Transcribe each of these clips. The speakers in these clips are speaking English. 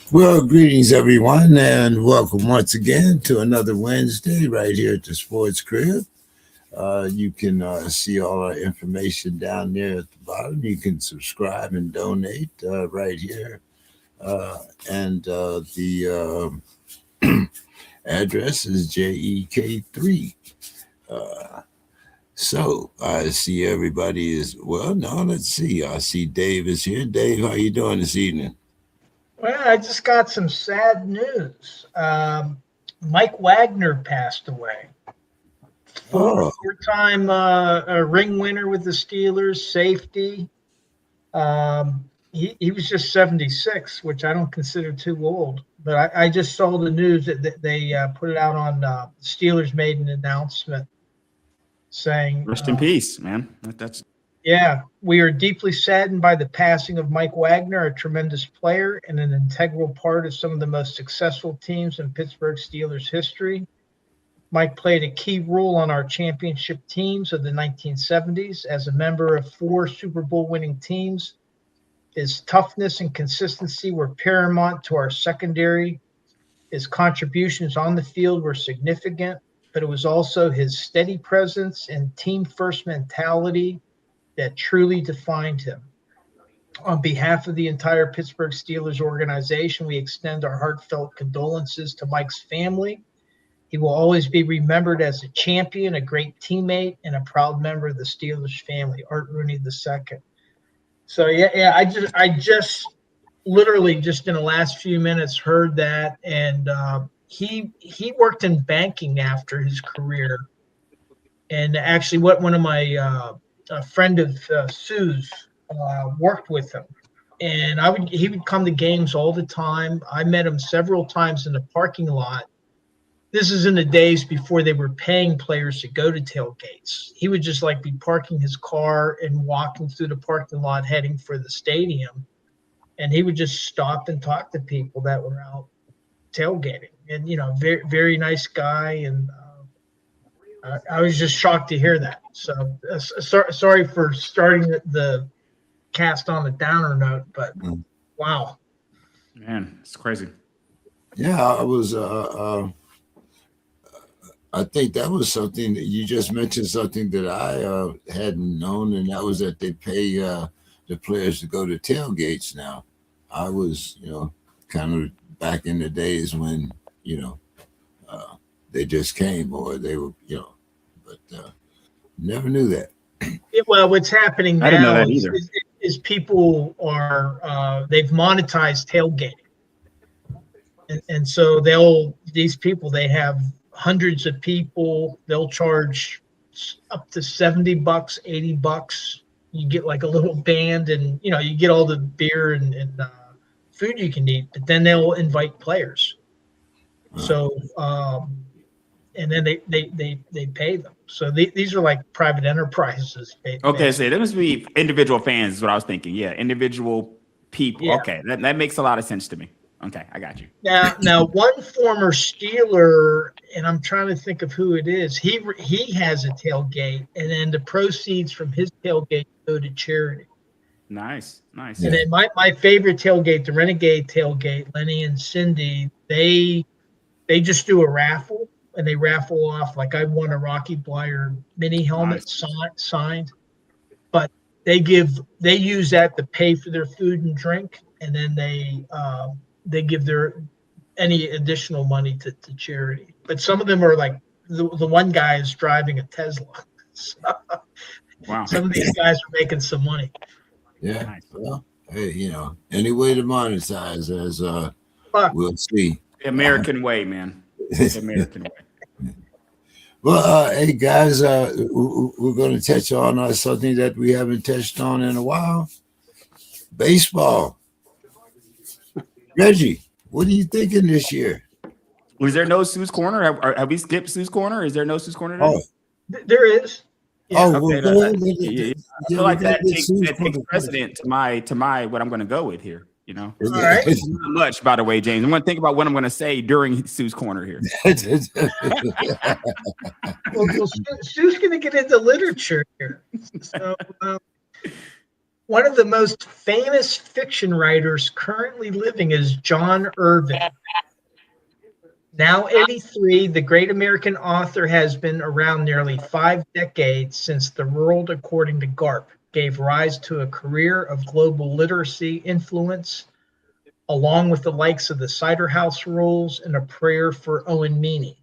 Well, greetings everyone, and welcome once again to another Wednesday right here at the Sports Crib. You can see all our information down there at the bottom. You can subscribe and donate right here, and the address is JEK3. Uh, so I see everybody is well. No, let's see. I see Dave is here. Dave, how you doing this evening? Well, I just got some sad news. Mike Wagner passed away. Oh, Four-time ring winner with the Steelers, safety. He was just 76, which I don't consider too old. But I just saw the news that they put it out on Steelers made an announcement saying, Rest in peace, man. That's yeah, we are deeply saddened by the passing of Mike Wagner, a tremendous player and an integral part of some of the most successful teams in Pittsburgh Steelers history. Mike played a key role on our championship teams of the 1970s as a member of four Super Bowl winning teams. His toughness and consistency were paramount to our secondary. His contributions on the field were significant, but it was also his steady presence and team first mentality that truly defined him. On behalf of the entire Pittsburgh Steelers organization, we extend our heartfelt condolences to Mike's family. He will always be remembered as a champion, a great teammate, and a proud member of the Steelers family. Art Rooney II. So yeah, I just literally just in the last few minutes heard that, and he worked in banking after his career, and actually what one of my a friend of Sue's worked with him, and he would come to games all the time. I met him several times in the parking lot. This is in the days before they were paying players to go to tailgates. He would just like be parking his car and walking through the parking lot heading for the stadium, and he would just stop and talk to people that were out tailgating. And very very nice guy, and I was just shocked to hear that. So sorry for starting the cast on a downer note, but wow. man, it's crazy. yeah, I was. I think that was something that you just mentioned, something that I hadn't known, and that was that they pay the players to go to tailgates now. I was, kind of back in the days when, uh, they just came or they were, but never knew that. Well, what's happening I didn't know now that either. is people are they've monetized tailgating, and so these people they have hundreds of people. They'll charge up to $70, $80. You get like a little band, and you get all the beer and food you can eat. But then they'll invite players. Uh, So and then they pay them. So these are like private enterprises. Okay, so there must be individual fans, is what I was thinking. Yeah, individual people. Yeah. Okay, that makes a lot of sense to me. Okay, I got you. Now, one former Steeler, and I'm trying to think of who it is. He has a tailgate, and then the proceeds from his tailgate go to charity. Nice. And then my favorite tailgate, the Renegade tailgate, Lenny and Cindy, they just do a raffle, and they raffle off. Like I won a Rocky Blyer mini helmet signed, but they use that to pay for their food and drink, and then they give their any additional money to charity. But some of them are like the one guy is driving a Tesla. So Wow. some of these guys are making some money. yeah. Nice. Well, hey, any way to monetize, as But we'll see. The American way, man. The American way. Well, hey guys, we're going to touch on something that we haven't touched on in a while: baseball. Reggie, what are you thinking this year? Was there no Sue's Corner? Have we skipped Sue's Corner? Is there no Sue's Corner Oh, today? there is. Yeah. oh, Okay, well, go ahead. yeah, I feel like that takes precedent to my what I'm going to go with here. All right. Not much, by the way, James. I'm going to think about what I'm going to say during Sue's Corner here. Well, Sue's going to get into literature here. So One of the most famous fiction writers currently living is John Irving. Now 83, the great American author has been around nearly 5 decades since The World According to Garp gave rise to a career of global literacy influence, along with the likes of the Cider House Rules and A Prayer for Owen Meany.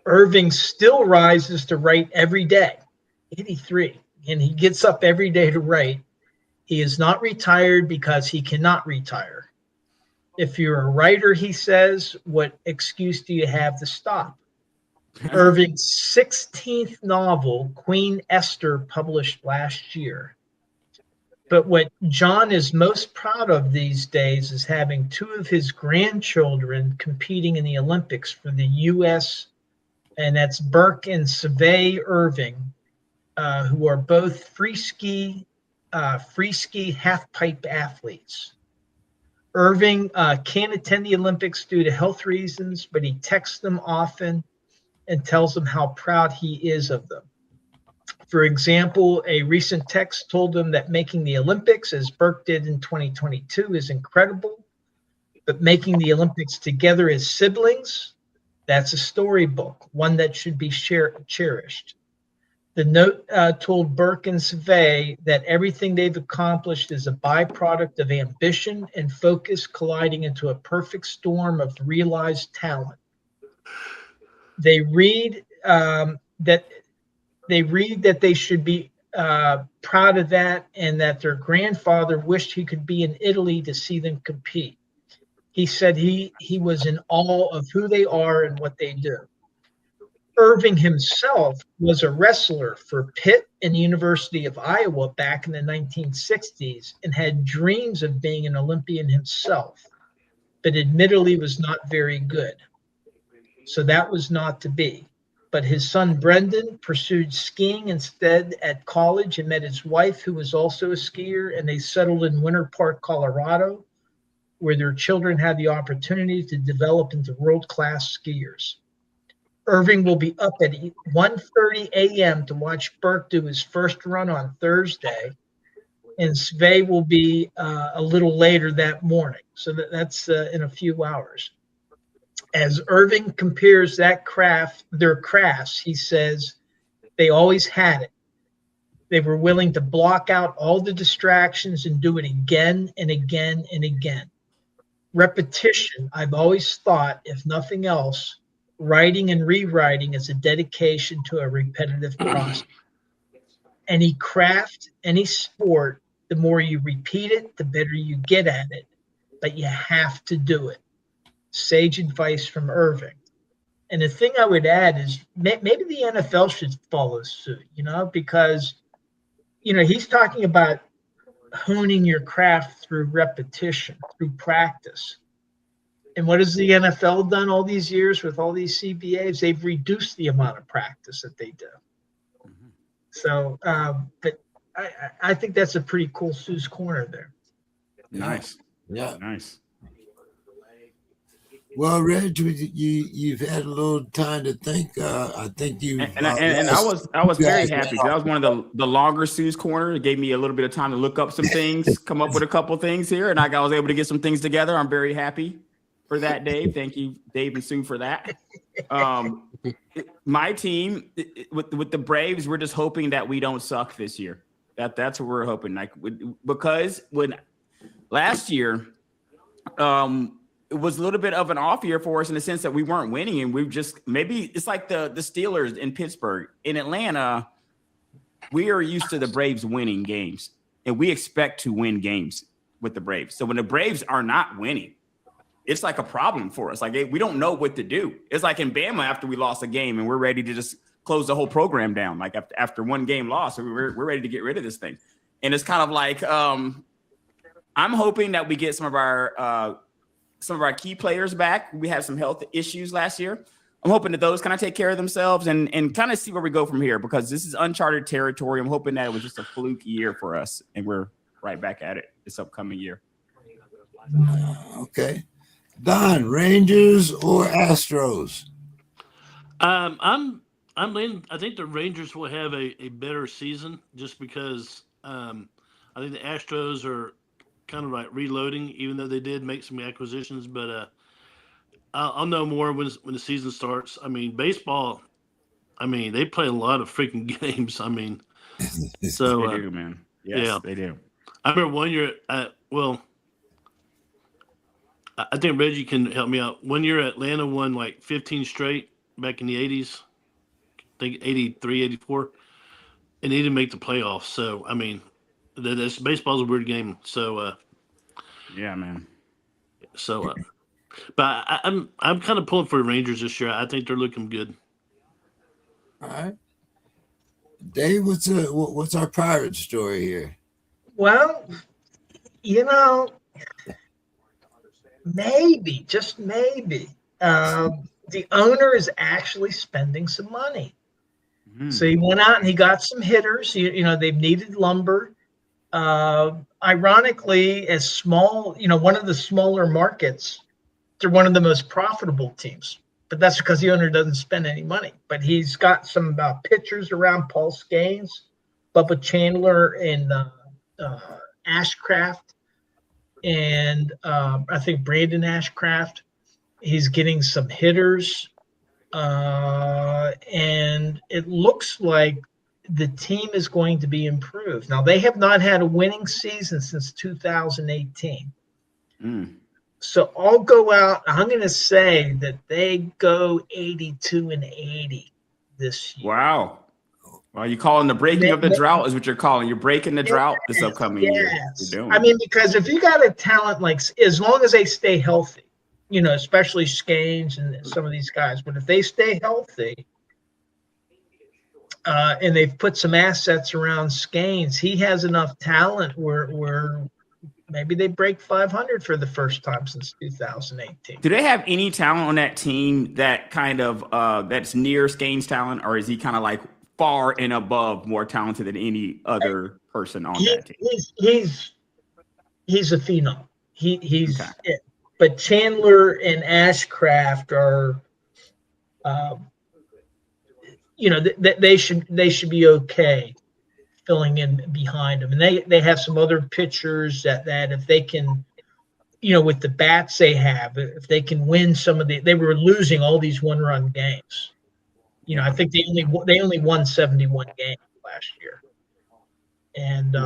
Irving still rises to write every day, 83, and he gets up every day to write. He is not retired because he cannot retire. If you're a writer, he says, what excuse do you have to stop? Irving's 16th novel, Queen Esther, published last year. But what John is most proud of these days is having 2 of his grandchildren competing in the Olympics for the U.S., and that's Burke and Svea Irving, who are both free ski half-pipe athletes. Irving can't attend the Olympics due to health reasons, but he texts them often and tells them how proud he is of them. For example, a recent text told him that making the Olympics, as Burke did in 2022, is incredible, but making the Olympics together as siblings, that's a storybook, one that should be cherished. The note told Burke and Svea that everything they've accomplished is a byproduct of ambition and focus colliding into a perfect storm of realized talent. They read that they should be proud of that, and that their grandfather wished he could be in Italy to see them compete. He said he was in awe of who they are and what they do. Irving himself was a wrestler for Pitt and the University of Iowa back in the 1960s and had dreams of being an Olympian himself, but admittedly was not very good. So that was not to be. But his son Brendan pursued skiing instead at college and met his wife, who was also a skier, and they settled in Winter Park, Colorado, where their children had the opportunity to develop into world-class skiers. Irving will be up at 1:30 a.m. to watch Burke do his first run on Thursday, and Svea will be a little later that morning. So that's in a few hours. As Irving compares their crafts, he says they always had it. They were willing to block out all the distractions and do it again and again and again. Repetition, I've always thought, if nothing else, writing and rewriting is a dedication to a repetitive process. Any craft, any sport, the more you repeat it, the better you get at it, but you have to do it. Sage advice from Irving. And the thing I would add is maybe the NFL should follow suit, because, he's talking about honing your craft through repetition, through practice. And what has the NFL done all these years with all these CBAs? They've reduced the amount of practice that they do. Mm-hmm. So, but I think that's a pretty cool Sue's Corner there. Nice. Yeah. Nice. Well, Reg, you've had a little time to think. I think you and I was very happy. That was one of the longer Sue's Corner. It gave me a little bit of time to look up some things, come up with a couple things here, and I was able to get some things together. I'm very happy for that, Dave. Thank you, Dave and Sue, for that. My team with the Braves, we're just hoping that we don't suck this year. That's what we're hoping. Because when last year, it was a little bit of an off year for us in the sense that we weren't winning, and we've just maybe it's like the Steelers in Pittsburgh. In Atlanta, we are used to the Braves winning games, and we expect to win games with the Braves. So when the Braves are not winning, it's like a problem for us. Like we don't know what to do. It's like in Bama after we lost a game and we're ready to just close the whole program down. Like after one game loss, we're ready to get rid of this thing. And it's kind of like I'm hoping that we get some of our key players back. We had some health issues last year. I'm hoping that those kind of take care of themselves and kind of see where we go from here, because this is uncharted territory. I'm hoping that it was just a fluke year for us and we're right back at it this upcoming year. Okay. Don, Rangers or Astros? I think the Rangers will have a better season just because I think the Astros are kind of like reloading, even though they did make some acquisitions. But I'll know more when the season starts. I mean, baseball. I mean, they play a lot of freaking games. I mean, so They do, man. Yes, yeah, they do. I remember one year. I think Reggie can help me out. One year, Atlanta won like 15 straight back in the 80s. I think 83, 84. And they didn't make the playoffs. So, I mean, that's baseball's a weird game. So, Yeah, man. But I'm kind of pulling for the Rangers this year. I think they're looking good. All right. Dave, what's our pirate story here? Well, maybe, just maybe, the owner is actually spending some money. So he went out and he got some hitters. They've needed lumber. Ironically, as small, one of the smaller markets, they're one of the most profitable teams. But that's because the owner doesn't spend any money. But he's got some pitchers around: Paul Skeens, Bubba Chandler, and Ashcraft, and I think Brandon Ashcraft. He's getting some hitters. And it looks like the team is going to be improved. Now, they have not had a winning season since 2018. So I'll go out. I'm going to say that they go 82-80 this year. Wow. Well, you calling the breaking of the drought is what you're calling. You're breaking the drought this upcoming year. You're doing. I mean, because if you got a talent as long as they stay healthy, especially Skeens and some of these guys. But if they stay healthy, and they've put some assets around Skeens, he has enough talent where maybe they break 500 for the first time since 2018. Do they have any talent on that team that kind of that's near Skeens' talent, or is he kind of like far and above more talented than any other person on that team? He's a phenom. He's okay. It. But Chandler and Ashcraft are, they should be okay filling in behind them, and they have some other pitchers that if they can, with the bats they have, if they can win they were losing all these one-run games. I think they only won 71 games last year, and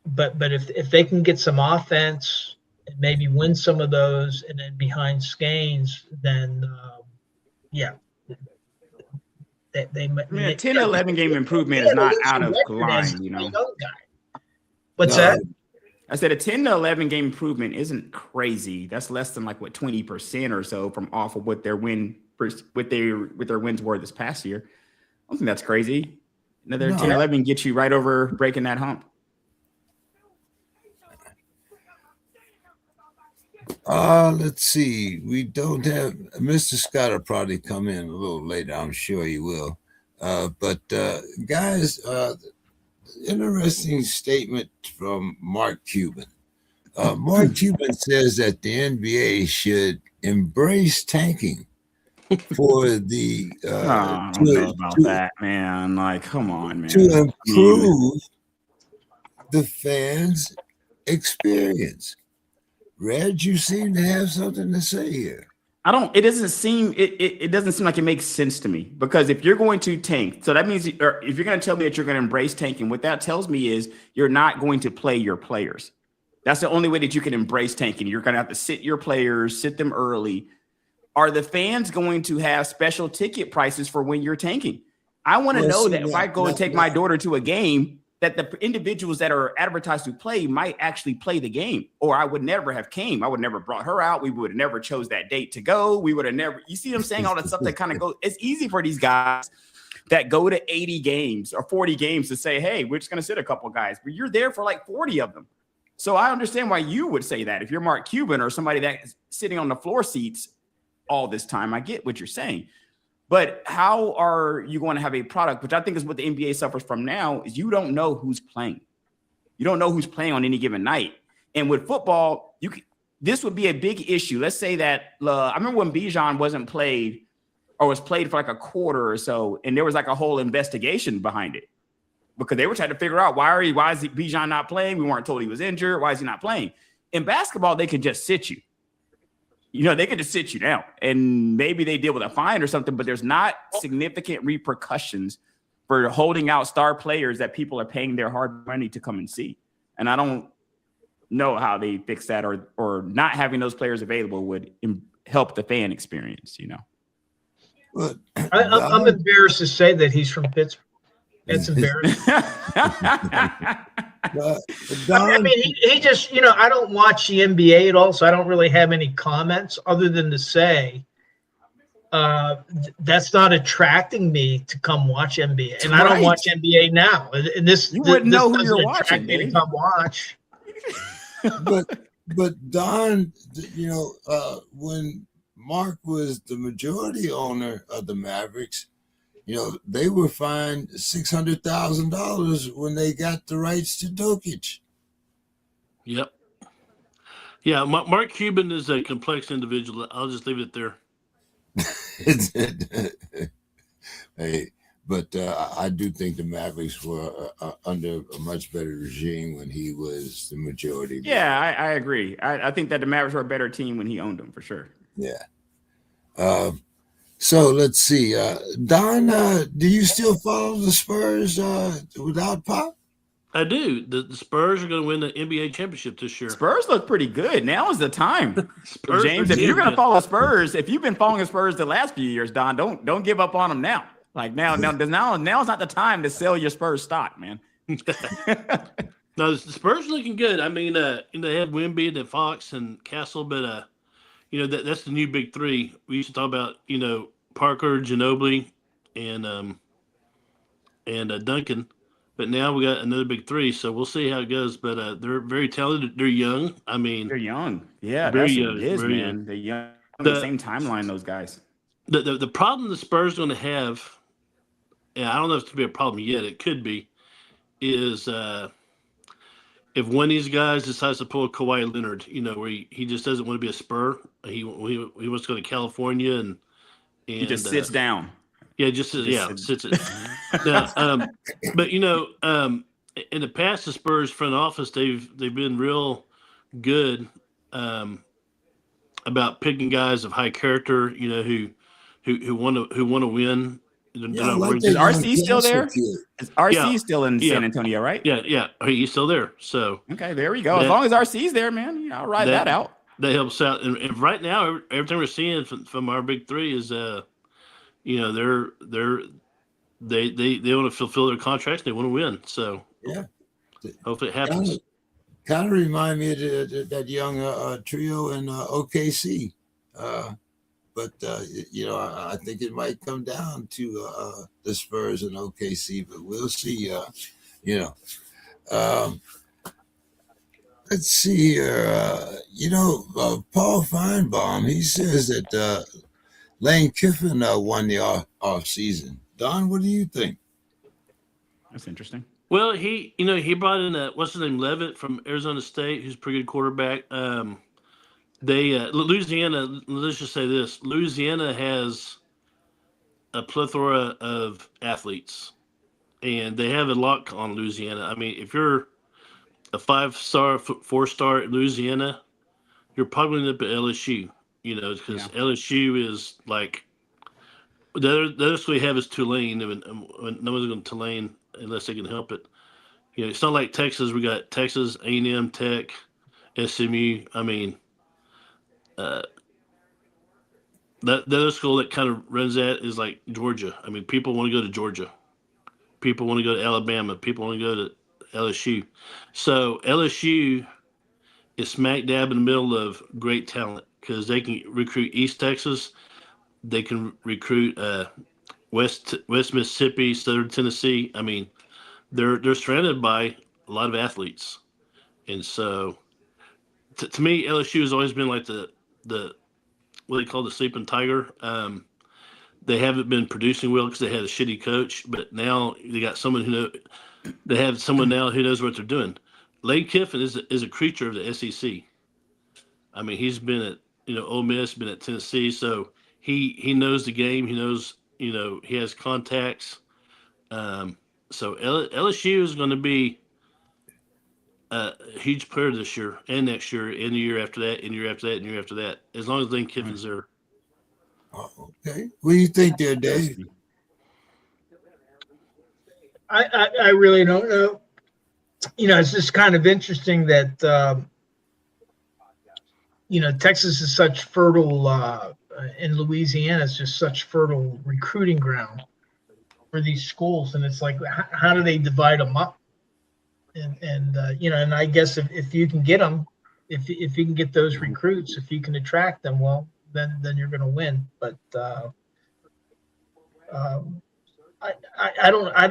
but if they can get some offense and maybe win some of those, and then behind Skeens, then they a 10-11 game improvement is not out of line, What's that? I said a 10-11 game improvement isn't crazy. That's less than 20% or so from off of what their wins were this past year. I don't think that's crazy. Another 10-11 gets you right over breaking that hump. Let's see. We don't have Mr. Scott will probably come in a little later. I'm sure he will. But guys, interesting statement from Mark Cuban. Mark Cuban says that the NBA should embrace tanking for the I don't know about that, man. Come on, man. To improve the fans' experience. Reg, you seem to have something to say here. It doesn't seem like it makes sense to me, because if you're going to tank, so that means, or if you're going to tell me that you're going to embrace tanking, what that tells me is you're not going to play your players. That's the only way that you can embrace tanking. You're going to have to sit your players, sit them early. Are the fans going to have special ticket prices for when you're tanking? I want to know that if I go and take my daughter to a game, that the individuals that are advertised to play might actually play the game, or I would never have came. I would never brought her out. We would have never chose that date to go. We would have never, you see what I'm saying? All that stuff that kind of goes, it's easy for these guys that go to 80 games or 40 games to say, hey, we're just going to sit a couple guys, but you're there for 40 of them. So I understand why you would say that. If you're Mark Cuban or somebody that's sitting on the floor seats all this time, I get what you're saying. But how are you going to have a product, which I think is what the NBA suffers from now, is you don't know who's playing. You don't know who's playing on any given night. And with football, this would be a big issue. Let's say that I remember when Bijan wasn't played or was played for a quarter or so, and there was a whole investigation behind it. because they were trying to figure out why is Bijan not playing? We weren't told he was injured. Why is he not playing? In basketball, they could just sit you. They could just sit you down, and maybe they deal with a fine or something, but there's not significant repercussions for holding out star players that people are paying their hard money to come and see. And I don't know how they fix that, or not having those players available would help the fan experience, But I'm embarrassed to say that he's from Pittsburgh. It's embarrassing. I mean, he just, I don't watch the NBA at all, so I don't really have any comments other than to say that's not attracting me to come watch NBA. And I don't watch NBA now. And you wouldn't know who you're watching, me to come watch. but Don, when Mark was the majority owner of the Mavericks, they were fined $600,000 when they got the rights to Jokic. Yep. Yeah, Mark Cuban is a complex individual. I'll just leave it there. Hey, but I do think the Mavericks were under a much better regime when he was the majority. Yeah, I agree. I think that the Mavericks were a better team when he owned them, for sure. Yeah. So let's see. Don, do you still follow the Spurs without Pop? I do. The Spurs are going to win the NBA championship this year. Spurs look pretty good. Now is the time, James. If you're going to good. follow Spurs, if you've been following the Spurs the last few years, Don, don't give up on them now. Like now is not the time to sell your Spurs stock, man. No, the Spurs looking good. I mean, they have Wemby and Fox and Castle, but that's the new big three. We used to talk about Parker, Ginobili, and Duncan. But now we got another big three, so we'll see how it goes. But they're very talented. They're young. I mean, they're young. Yeah, very that's young. what it is, Very man. young. They're young. The same timeline, those guys. The problem the Spurs are going to have, and I don't know if it's going to be a problem yet. It could be, is if one of these guys decides to pull a Kawhi Leonard, where he just doesn't want to be a Spur. He wants to go to California and he just sits down. Yeah, sits it. Yeah, but in the past, the Spurs front office they've been real good about picking guys of high character, who want to win. Is RC still there? Is RC still in San Antonio, right? Yeah, he's still there. So okay, there we go. As long as RC's there, man, I'll ride that out. That helps out. And right now, everything we're seeing from our big three is they want to fulfill their contracts. They want to win. So yeah, hopefully it happens. Kind of remind me of that young trio in OKC. But I think it might come down to the Spurs and OKC, but we'll see. Let's see here. Paul Feinbaum, he says that Lane Kiffin won the off season. Don, what do you think? That's interesting. Well, he brought in what's his name, Levitt from Arizona State, who's a pretty good quarterback. Louisiana, let's just say this: Louisiana has a plethora of athletes, and they have a lock on Louisiana. I mean, if you're a 5-star, 4-star at Louisiana, you're probably going to end up at LSU. Because LSU is like the other school we have is Tulane, and no one's going to Tulane unless they can help it. It's not like Texas. We got Texas, A&M, Tech, SMU. I mean, the other school that kind of runs that is like Georgia. I mean, people want to go to Georgia. People want to go to Alabama. People want to go to LSU. So LSU is smack dab in the middle of great talent because they can recruit East Texas. They can recruit West Mississippi, Southern Tennessee. I mean, they're surrounded by a lot of athletes. And so to me, LSU has always been like the what they call the sleeping tiger. They haven't been producing well because they had a shitty coach, but now they got someone they have someone now who knows what they're doing. Lane Kiffin is a creature of the SEC. I mean, he's been at Ole Miss, been at Tennessee, so he knows the game. He knows he has contacts. So LSU is going to be a huge player this year and next year and the year after that and the year after that and the year after that, as long as Lane Kiffin's there. Oh, okay. What do you think there, Dave? I really don't know. It's just kind of interesting that, Texas is such fertile, and Louisiana is just such fertile recruiting ground for these schools. And it's like, how do they divide them up? And I guess if you can get them, if you can get those recruits, if you can attract them, well, then you're going to win. But I don't, I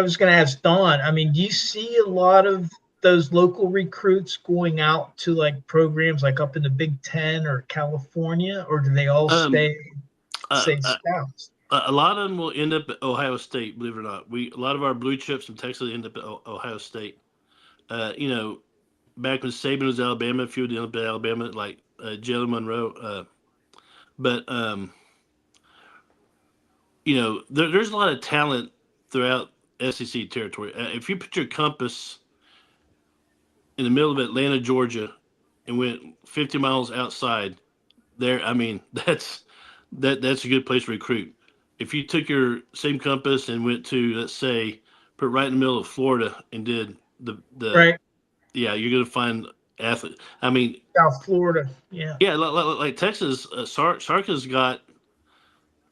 was going to ask Dawn. I mean, do you see a lot of those local recruits going out to like programs like up in the Big Ten or California, or do they all stay scouts? A lot of them will end up at Ohio State, believe it or not. A lot of our blue chips from Texas end up at Ohio State. Back when Saban was at Alabama, a few ended up at Alabama, like Jalen Monroe. There's a lot of talent throughout SEC territory. If you put your compass in the middle of Atlanta, Georgia, and went 50 miles outside there, I mean, that's a good place to recruit. If you took your same compass and went to, let's say, put right in the middle of Florida and did the right, yeah, you're going to find athletes. I mean, South Florida, yeah, like Texas, Sarka's got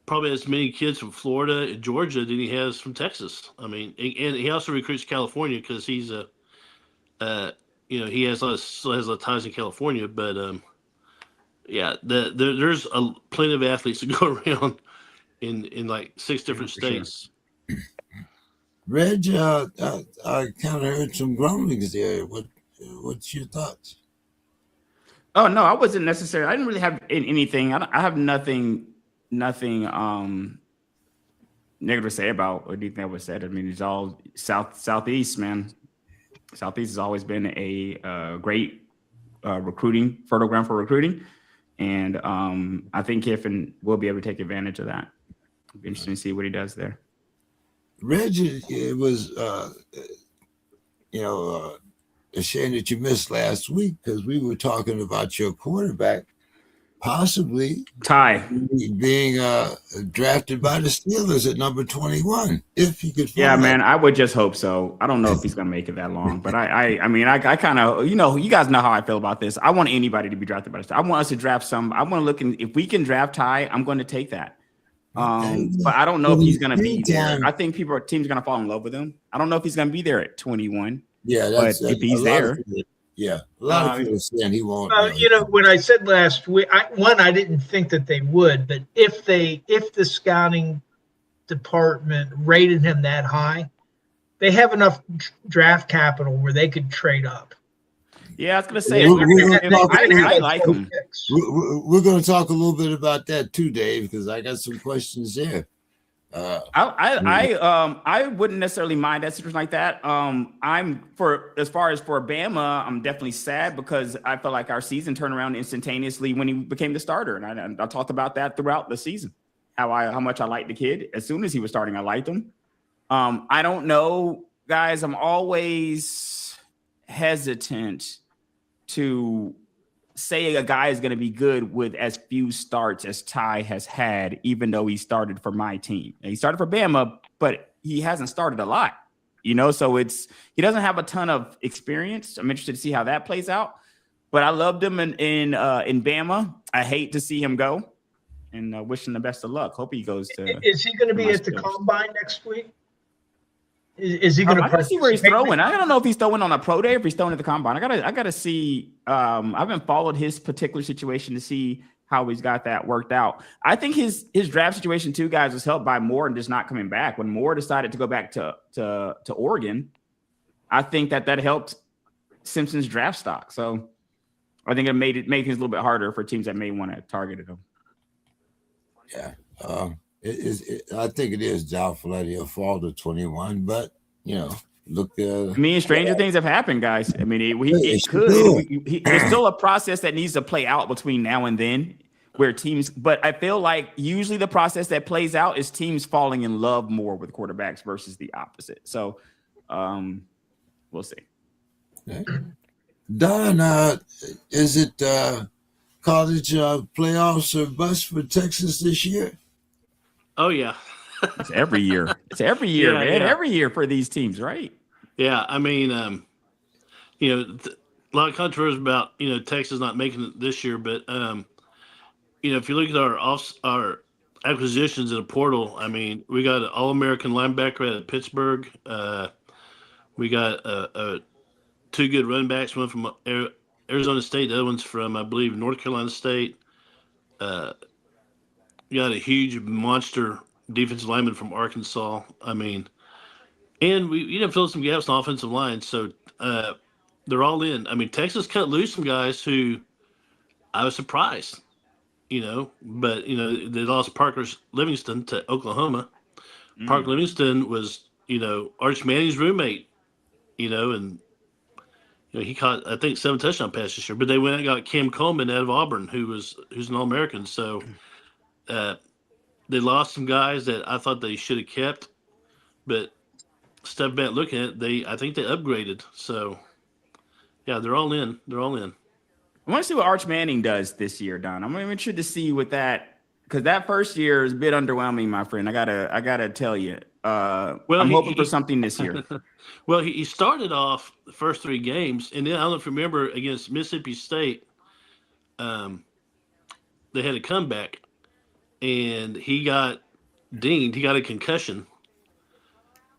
probably as many kids from Florida and Georgia than he has from Texas. I mean, and he also recruits California because he's he has still has a lot of ties in California. But there's plenty of athletes to go around in like 6 different states. Sure. Reg, I kind of heard some grumblings there. What's your thoughts? Oh no, I wasn't necessarily. I didn't really have anything. I have nothing negative to say about anything that was said. I mean, it's all southeast, man. Southeast has always been a great fertile ground for recruiting, and I think Kiffin will be able to take advantage of that. It'll be interesting to see what he does there. Reg, it was a shame that you missed last week because we were talking about your quarterback possibly being drafted by the Steelers at number 21. If he could, man, I would just hope so. I don't know if he's gonna make it that long, but I kind of, you guys know how I feel about this. I want anybody to be drafted by the Steelers. I want us to draft some. I want to look if we can draft Ty, I'm going to take that. But I don't know if he's going to be there. I think teams are going to fall in love with him. I don't know if he's going to be there at 21. Yeah, but if he's there, a lot of people saying he won't. What I said last week, I didn't think that they would, but if the scouting department rated him that high, they have enough draft capital where they could trade up. Yeah, I was going to say, I like him. We're going to talk a little bit about that too, Dave, because I got some questions there. I wouldn't necessarily mind that situation like that. As far as for Bama, I'm definitely sad because I felt like our season turned around instantaneously when he became the starter, and I talked about that throughout the season. How much I liked the kid. As soon as he was starting, I liked him. I don't know, guys. I'm always hesitant to say a guy is going to be good with as few starts as Ty has had, even though he started for my team. And he started for Bama, but he hasn't started a lot, so he doesn't have a ton of experience. I'm interested to see how that plays out, but I loved him in Bama. I hate to see him go, and wish him the best of luck. Hope he goes to. Is he going to be at the combine next week? Is he going to? I gotta see where he's throwing. I don't know if he's throwing on a pro day or if he's throwing at the combine. I gotta see. I haven't followed his particular situation to see how he's got that worked out. I think his draft situation too, guys, was helped by Moore and just not coming back. When Moore decided to go back to Oregon, I think that helped Simpson's draft stock. So I think it made things a little bit harder for teams that may want to target him. Yeah. I think it is doubtful that he'll fall to 21, but look. Stranger things have happened, guys. I mean, it could. There's still a process that needs to play out between now and then. where teams, but I feel like usually the process that plays out is teams falling in love more with quarterbacks versus the opposite. So we'll see. Okay. Don, is it college playoffs or bust for Texas this year? Oh yeah. It's every year. It's every year, Yeah, man. yeah. Every year for these teams, right? Yeah, I mean, a lot of controversy about Texas not making it this year, but if you look at our acquisitions in the portal, I mean, we got an All-American linebacker out of Pittsburgh. We got two good running backs, one from Arizona State, the other one's from, I believe, North Carolina State. We got a huge monster defensive lineman from Arkansas. I mean, and we filled some gaps on the offensive line, so they're all in. I mean, Texas cut loose some guys who I was surprised, but they lost Parker Livingston to Oklahoma. Parker Livingston was Arch Manning's roommate, and he caught I think 7 touchdown passes this year. But they went and got Cam Coleman out of Auburn, who's an All-American. So they lost some guys that I thought they should have kept, but step back looking at it, I think they upgraded. So yeah, they're all in. They're all in. I want to see what Arch Manning does this year, Don. I'm interested to see what that, because that first year is a bit underwhelming, my friend. I gotta tell you. I'm hoping for something this year. Well, he started off the first 3 games, and then I don't know if you remember against Mississippi State, they had a comeback, and he got dinged. He got a concussion,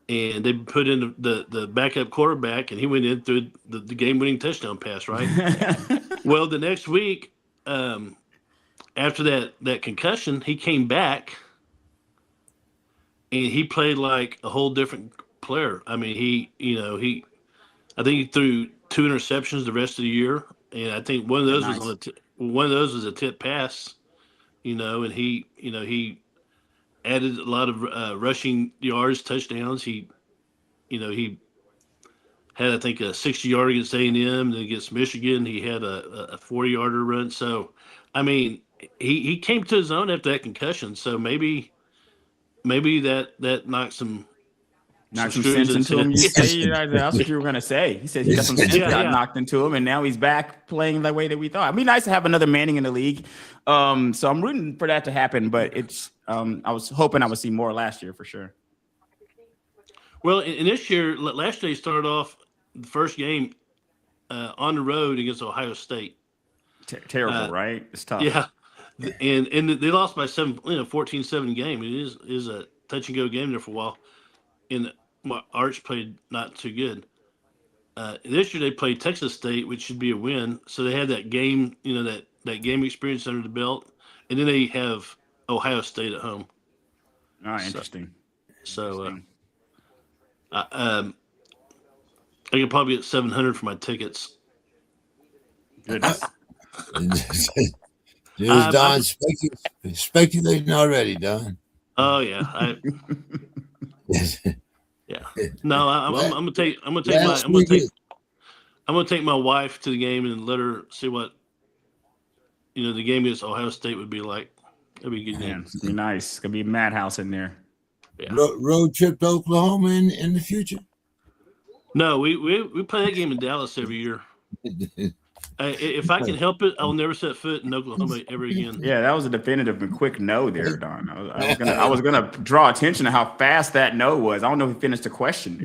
and they put in the backup quarterback, and he went in through the game-winning touchdown pass, right? Well, the next week, after that concussion, he came back, and he played like a whole different player. I mean, I think he threw 2 interceptions the rest of the year, and I think one of those was a tip pass, and he added a lot of rushing yards, touchdowns. He had, I think, a 60-yarder against A&M, and then against Michigan, he had a 40-yarder run. So, I mean, he came to his own after that concussion. So maybe that knocked some sense into him. That's what you were going to say. He said he got some sense knocked into him, and now he's back playing the way that we thought. I mean, nice to have another Manning in the league. So I'm rooting for that to happen, but it's I was hoping I would see more last year for sure. Well, in this year, last year he started off the first game on the road against Ohio State. Terrible, right? It's tough. Yeah. And they lost by 14-7 game. It is a touch and go game there for a while. And Arch played not too good. This year they played Texas State, which should be a win. So they had that game, that game experience under the belt, and then they have Ohio State at home. Interesting. I could probably get $700 for my tickets. Goodness. There's Don speculating already, Don. Oh yeah, yeah. No, I'm gonna take my wife to the game and let her see what the game against Ohio State would be like. That'd be a good game. It's gonna be nice. It's gonna be a madhouse in there. Yeah. Road trip to Oklahoma in the future? No, we play that game in Dallas every year. If I can help it, I'll never set foot in Oklahoma ever again. Yeah, that was a definitive and quick no there, Don. I was gonna draw attention to how fast that no was. I don't know if he finished the question.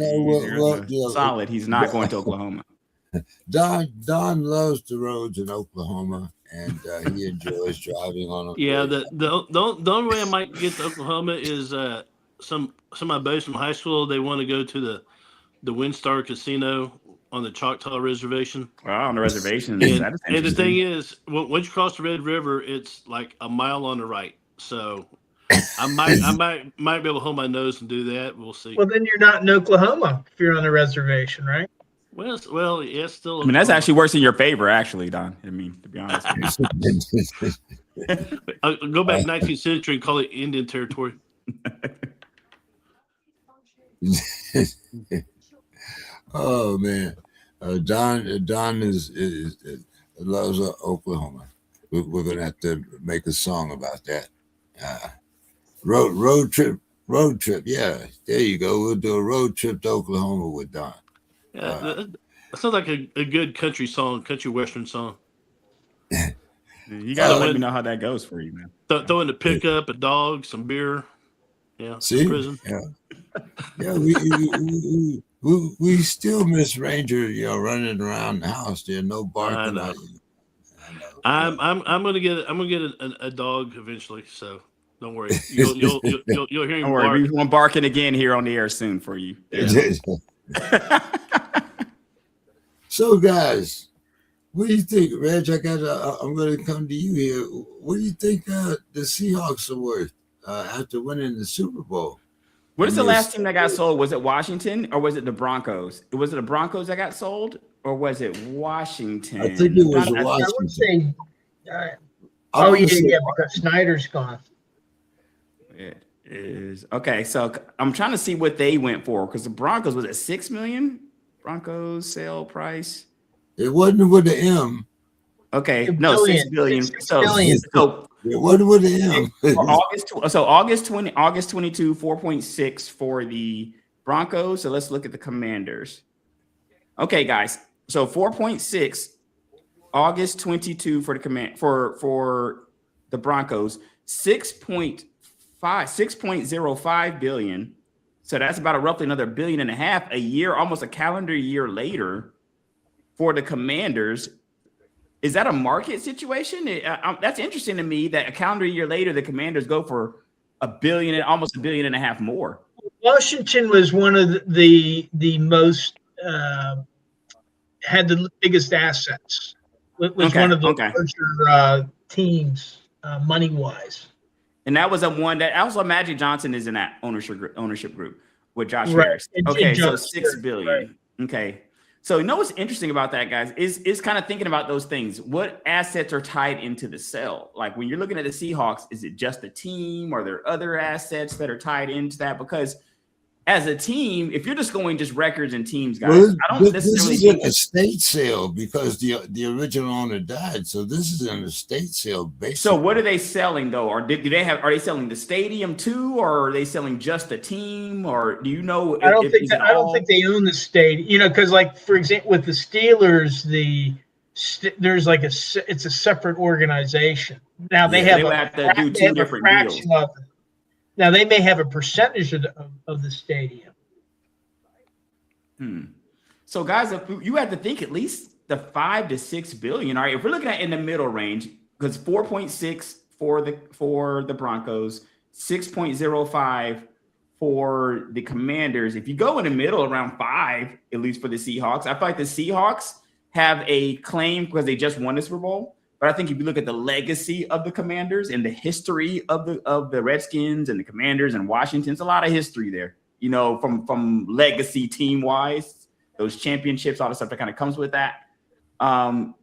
Solid. He's not going to Oklahoma. Don loves the roads in Oklahoma, and he enjoys driving on them. Yeah, the only way I might get to Oklahoma is some of my buddies from high school. They want to go to the WinStar Casino on the Choctaw Reservation. Wow, on the reservation. And the thing is, once you cross the Red River, it's like a mile on the right. So I might be able to hold my nose and do that. We'll see. Well, then you're not in Oklahoma if you're on a reservation, right? Well, yeah, still. I mean, that's actually works in your favor, actually, Don. I mean, to be honest. I'll go back 19th century and call it Indian Territory. Oh man, Don is loves Oklahoma. We're gonna have to make a song about that. Road trip. Yeah, there you go. We'll do a road trip to Oklahoma with Don. Yeah, that sounds like a good country song, country western song. You gotta let me know how that goes for you, man. Throw in the pickup, a dog, some beer. Yeah, See, prison. Yeah. We still miss Ranger. Running around the house. There's no barking. I know. I'm gonna get a dog eventually. So don't worry. You'll hear him. Don't worry, we're barking again here on the air soon for you. Yeah. So, guys, what do you think, Reg? I'm going to come to you here. What do you think the Seahawks are worth after winning the Super Bowl? What is the last team that got sold? Was it Washington or was it the Broncos? Was it the Broncos that got sold or was it Washington? I think it was Washington. I would say, because Snyder's gone. It is. Okay, so I'm trying to see what they went for because the Broncos, was it $6 million? Broncos sale price? It wasn't with the M. Okay, no, $6 billion. So it wasn't with the M. August 22, 4.6 for the Broncos. So let's look at the Commanders. Okay, guys. So 4.6, August 22 for the for the Broncos, 6.05 billion. So that's about roughly another $1.5 billion a year, almost a calendar year later for the Commanders. Is that a market situation? That's interesting to me that a calendar year later, the Commanders go for $1 billion, almost $1.5 billion more. Washington was one of the most had the biggest assets. It was one of the larger teams money wise. And that was one that also Magic Johnson is in that ownership group with Josh Harris. Okay, so $6 billion. Right. Okay. So what's interesting about that, guys, is kind of thinking about those things. What assets are tied into the sale? Like when you're looking at the Seahawks, is it just the team? Are there other assets that are tied into that? Because as a team, if you're just going just records and teams, guys, I don't necessarily this is an estate sale because the original owner died. So this is an estate sale basically. So what are they selling though? Or are they selling the stadium too, or are they selling just the team? Or do you know? I don't think they own the stadium. Because like for example, with the Steelers, there's like it's a separate organization. Now they have to do two different deals. Now they may have a percentage of the stadium. So guys, if you have to think at least the $5 to $6 billion. All right, if we're looking at in the middle range, because 4.6 for the Broncos, 6.05 for the Commanders. If you go in the middle around 5, at least for the Seahawks, I feel like the Seahawks have a claim because they just won the Super Bowl. But I think if you look at the legacy of the Commanders and the history of the Redskins and the Commanders and Washington, it's a lot of history there, from legacy team wise, those championships, all the stuff that kind of comes with that. But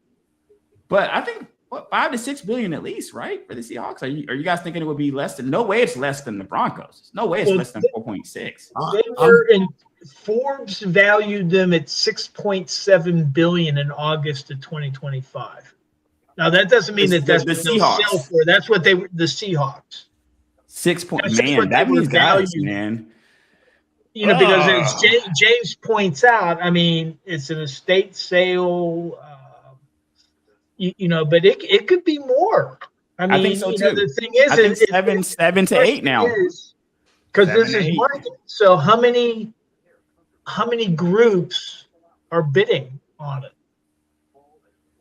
I think $5 to $6 billion at least, right, for the Seahawks. Are you guys thinking it would be less than? No way, it's less than the Broncos. No way, it's less than 4.6. They were in. Forbes valued them at $6.7 billion in August of 2025. Now that doesn't mean that's the what they'll sell for. That's what the Seahawks. 6 point, man. That means guys, man. Because as James points out, I mean, it's an estate sale. But it could be more. I think so too. The thing is, I think 7 to 8 now. Because this is market. So how many groups are bidding on it?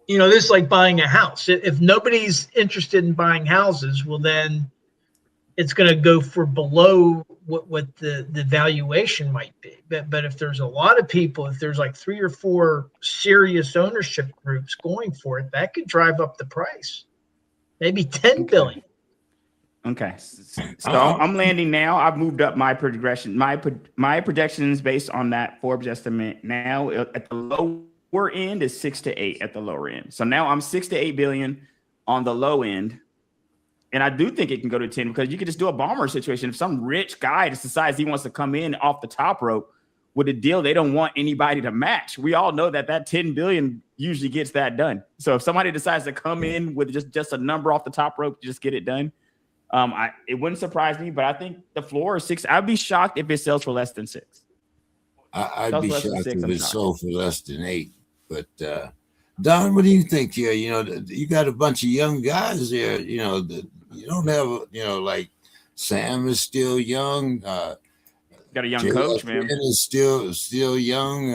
This is like buying a house. If nobody's interested in buying houses, well, then it's going to go for below what the valuation might be. But if there's a lot of people, if there's like 3 or 4 serious ownership groups going for it, that could drive up the price. Maybe $10 billion. Okay. So I'm landing now. I've moved up my progression. My projections based on that Forbes estimate now at the lower end is 6 to 8 at the lower end. So now I'm 6 to 8 billion on the low end. And I do think it can go to 10 because you could just do a bomber situation. If some rich guy just decides he wants to come in off the top rope with a deal they don't want anybody to match. We all know that $10 billion usually gets that done. So if somebody decides to come in with just a number off the top rope to just get it done, it wouldn't surprise me. But I think the floor is 6. I'd be shocked if it sells for less than 6. I'd be shocked if it sold for less than 8. But Don, what do you think here? You know, you got a bunch of young guys there. You know, you don't have, like Sam is still young. Got a young coach, man. Is still young.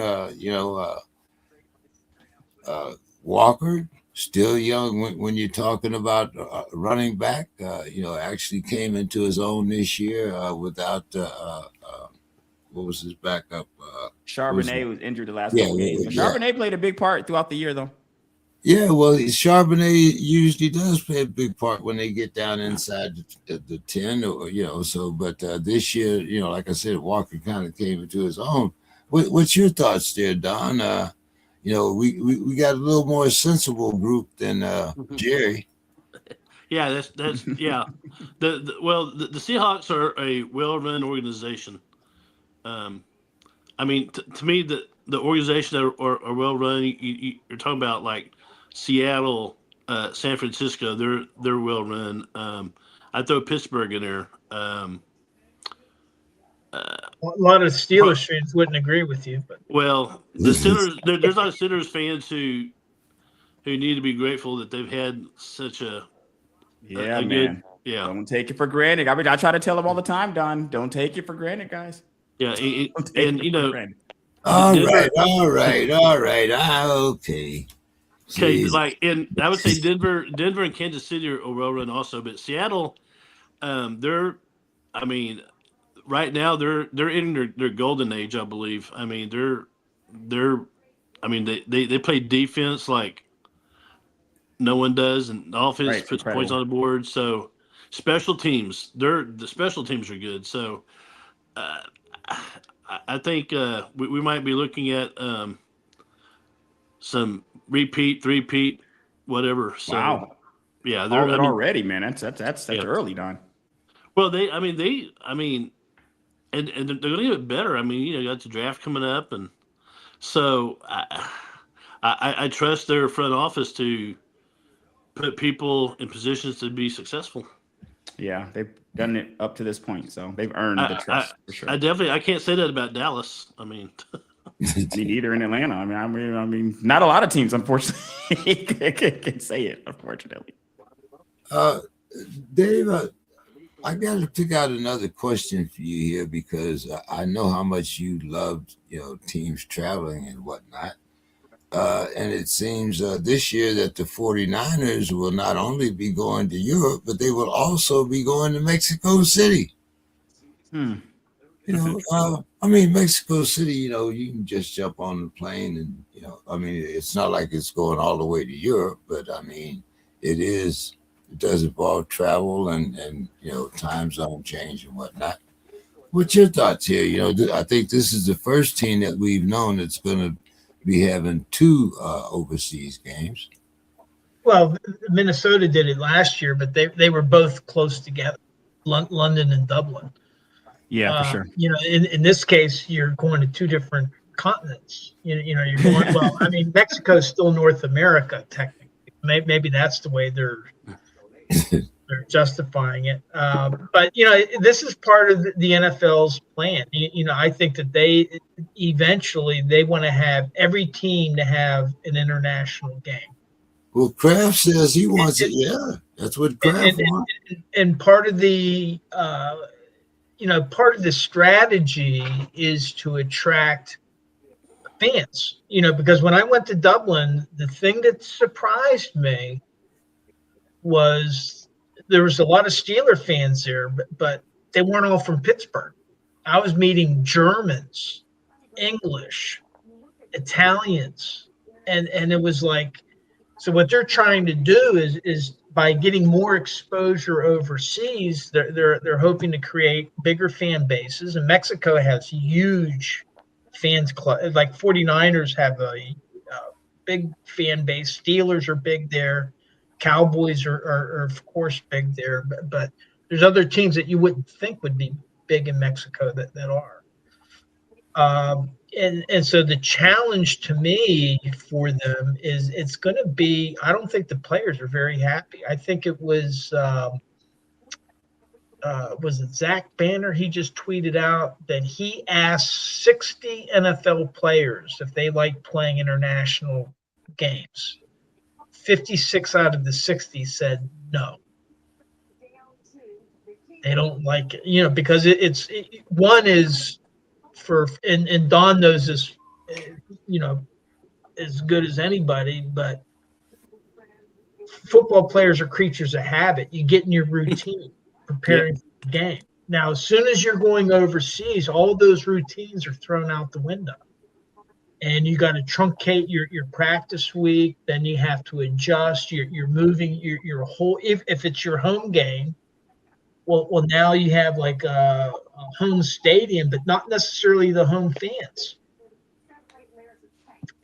Walker still young when you're talking about running back. Actually came into his own this year without what was his backup? Charbonnet was injured the last couple games. But Charbonnet played a big part throughout the year, though. Yeah, well, Charbonnet usually does play a big part when they get down inside the 10, or so. But this year, like I said, Walker kind of came into his own. What's your thoughts there, Don? We got a little more sensible group than Jerry. Yeah, that's yeah. The Seahawks are a well-run organization. To me, the organization that are well-run. You're talking about like Seattle, San Francisco. They're well-run. I throw Pittsburgh in there. A lot of Steelers fans wouldn't agree with you, but the Steelers. There's a lot of Steelers fans who need to be grateful that they've had such a man. Don't take it for granted. I try to tell them all the time, Don. Don't take it for granted, guys. Yeah, All right. Okay. Okay, and I would say Denver and Kansas City are well run also, but Seattle, right now they're in their golden age, I believe. I mean, they play defense like no one does, and offense puts points on the board. So special teams, the special teams are good. So I think we might be looking at some repeat, whatever. So, wow. Yeah, they're already, man. That's early, Don. Well, and they're going to get better. You got the draft coming up, and so I trust their front office to put people in positions to be successul. Yeah, they've done it up to this point, so they've earned the trust for sure. I can't say that about Dallas. Neither in Atlanta. I mean, not a lot of teams, unfortunately, can say it. Unfortunately, Dave, I got to pick out another question for you here because I know how much you loved, teams traveling and whatnot. And it seems this year that the 49ers will not only be going to Europe, but they will also be going to Mexico City. Mexico City, you can just jump on the plane and, it's not like it's going all the way to Europe, but it does involve travel and time zone change and whatnot. What's your thoughts here? I think this is the first team that we've known that's going to be having 2 overseas games. Well, Minnesota did it last year, but they were both close together, London and Dublin. Yeah, for sure. In this case, you're going to 2 different continents. You're going. Mexico is still North America technically. Maybe that's the way they're justifying it. But this is part of the NFL's plan. I think that they eventually want to have every team to have an international game. Well, Kraft says he wants it. Yeah, that's what Kraft wants. And part of the strategy is to attract fans. Because when I went to Dublin, the thing that surprised me was there was a lot of Steeler fans there, but they weren't all from Pittsburgh. I was meeting Germans, English, Italians, and it was like, so what they're trying to do is by getting more exposure overseas, they're hoping to create bigger fan bases. And Mexico has huge fans club, like 49ers have a big fan base. Steelers are big there. Cowboys are of course big there, but there's other teams that you wouldn't think would be big in Mexico that are. And so the challenge to me for them is it's going to be. I don't think the players are very happy. I think it was it Zach Banner? He just tweeted out that he asked 60 NFL players if they like playing international games. 56 out of the 60 said no. They don't like it, because one is and Don knows this, as good as anybody, but football players are creatures of habit. You get in your routine preparing for the game. Now, as soon as you're going overseas, all those routines are thrown out the window. And you got to truncate your practice week. Then you have to adjust. You're moving your whole. If it's your home game, well, now you have like a home stadium, but not necessarily the home fans.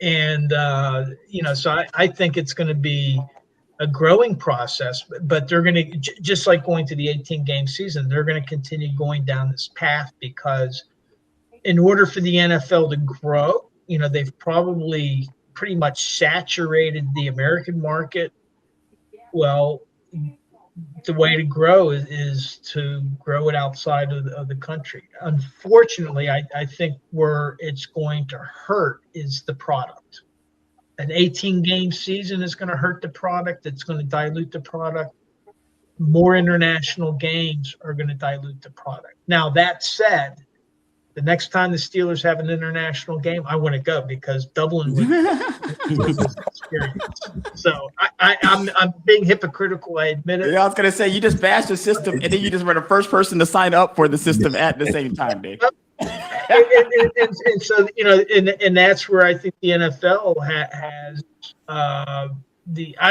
And so I think it's going to be a growing process, but they're going to, just like going to the 18-game season, they're going to continue going down this path, because in order for the NFL to grow, they've probably pretty much saturated the American market. Well, the way to grow is to grow it outside of the country. Unfortunately, I think where it's going to hurt is the product. An 18-game season is going to hurt the product. It's going to dilute the product. More international games are going to dilute the product. Now, that said, the next time the Steelers have an international game, I want to go, because Dublin would be experience. So I'm being hypocritical, I admit it. Yeah, I was gonna say, you just bashed the system, and then you just were the first person to sign up for the system at the same time, Dave. And so and that's where I think the NFL has I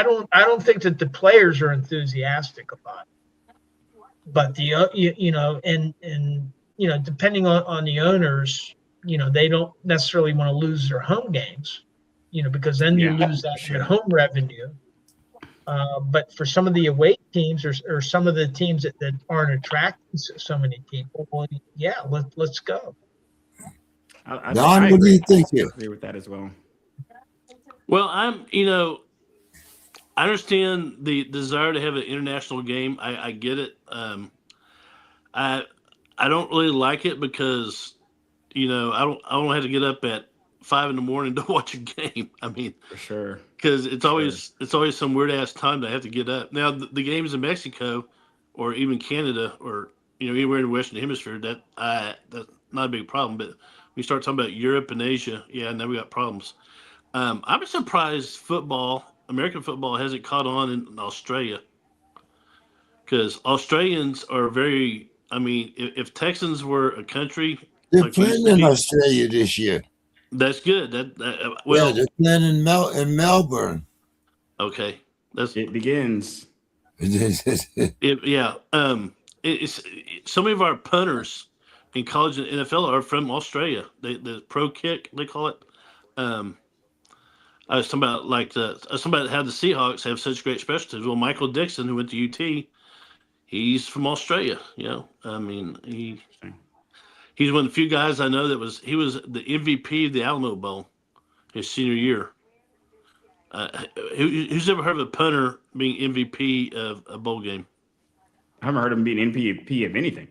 don't think that the players are enthusiastic about it, but depending on the owners, they don't necessarily want to lose their home games, because then you lose that home revenue. But for some of the away teams or some of the teams that aren't attracting so many people, well, yeah, let's go. Don, what do you think here? I agree with that as well. Well, I understand the desire to have an international game. I get it. I don't really like it because, I don't have to get up at 5 a.m. to watch a game. I mean, For sure. because it's always some weird ass time that I have to get up. Now the games in Mexico or even Canada or anywhere in the Western Hemisphere, that's not a big problem. But when you start talking about Europe and Asia, now we got problems. I'm surprised American football hasn't caught on in Australia, because Australians are very. I mean, if Texans were a country, They're playing in Australia this year. That's good. They're playing in Melbourne. Okay, It begins. Some of our punters in college and NFL are from Australia. The pro kick, they call it. I was talking about how the Seahawks have such great special teams. Well, Michael Dixon, who went to UT, he's from Australia. I mean, he's one of the few guys I know he was the MVP of the Alamo Bowl his senior year. Who's ever heard of a punter being MVP of a bowl game? I haven't heard him being MVP of anything.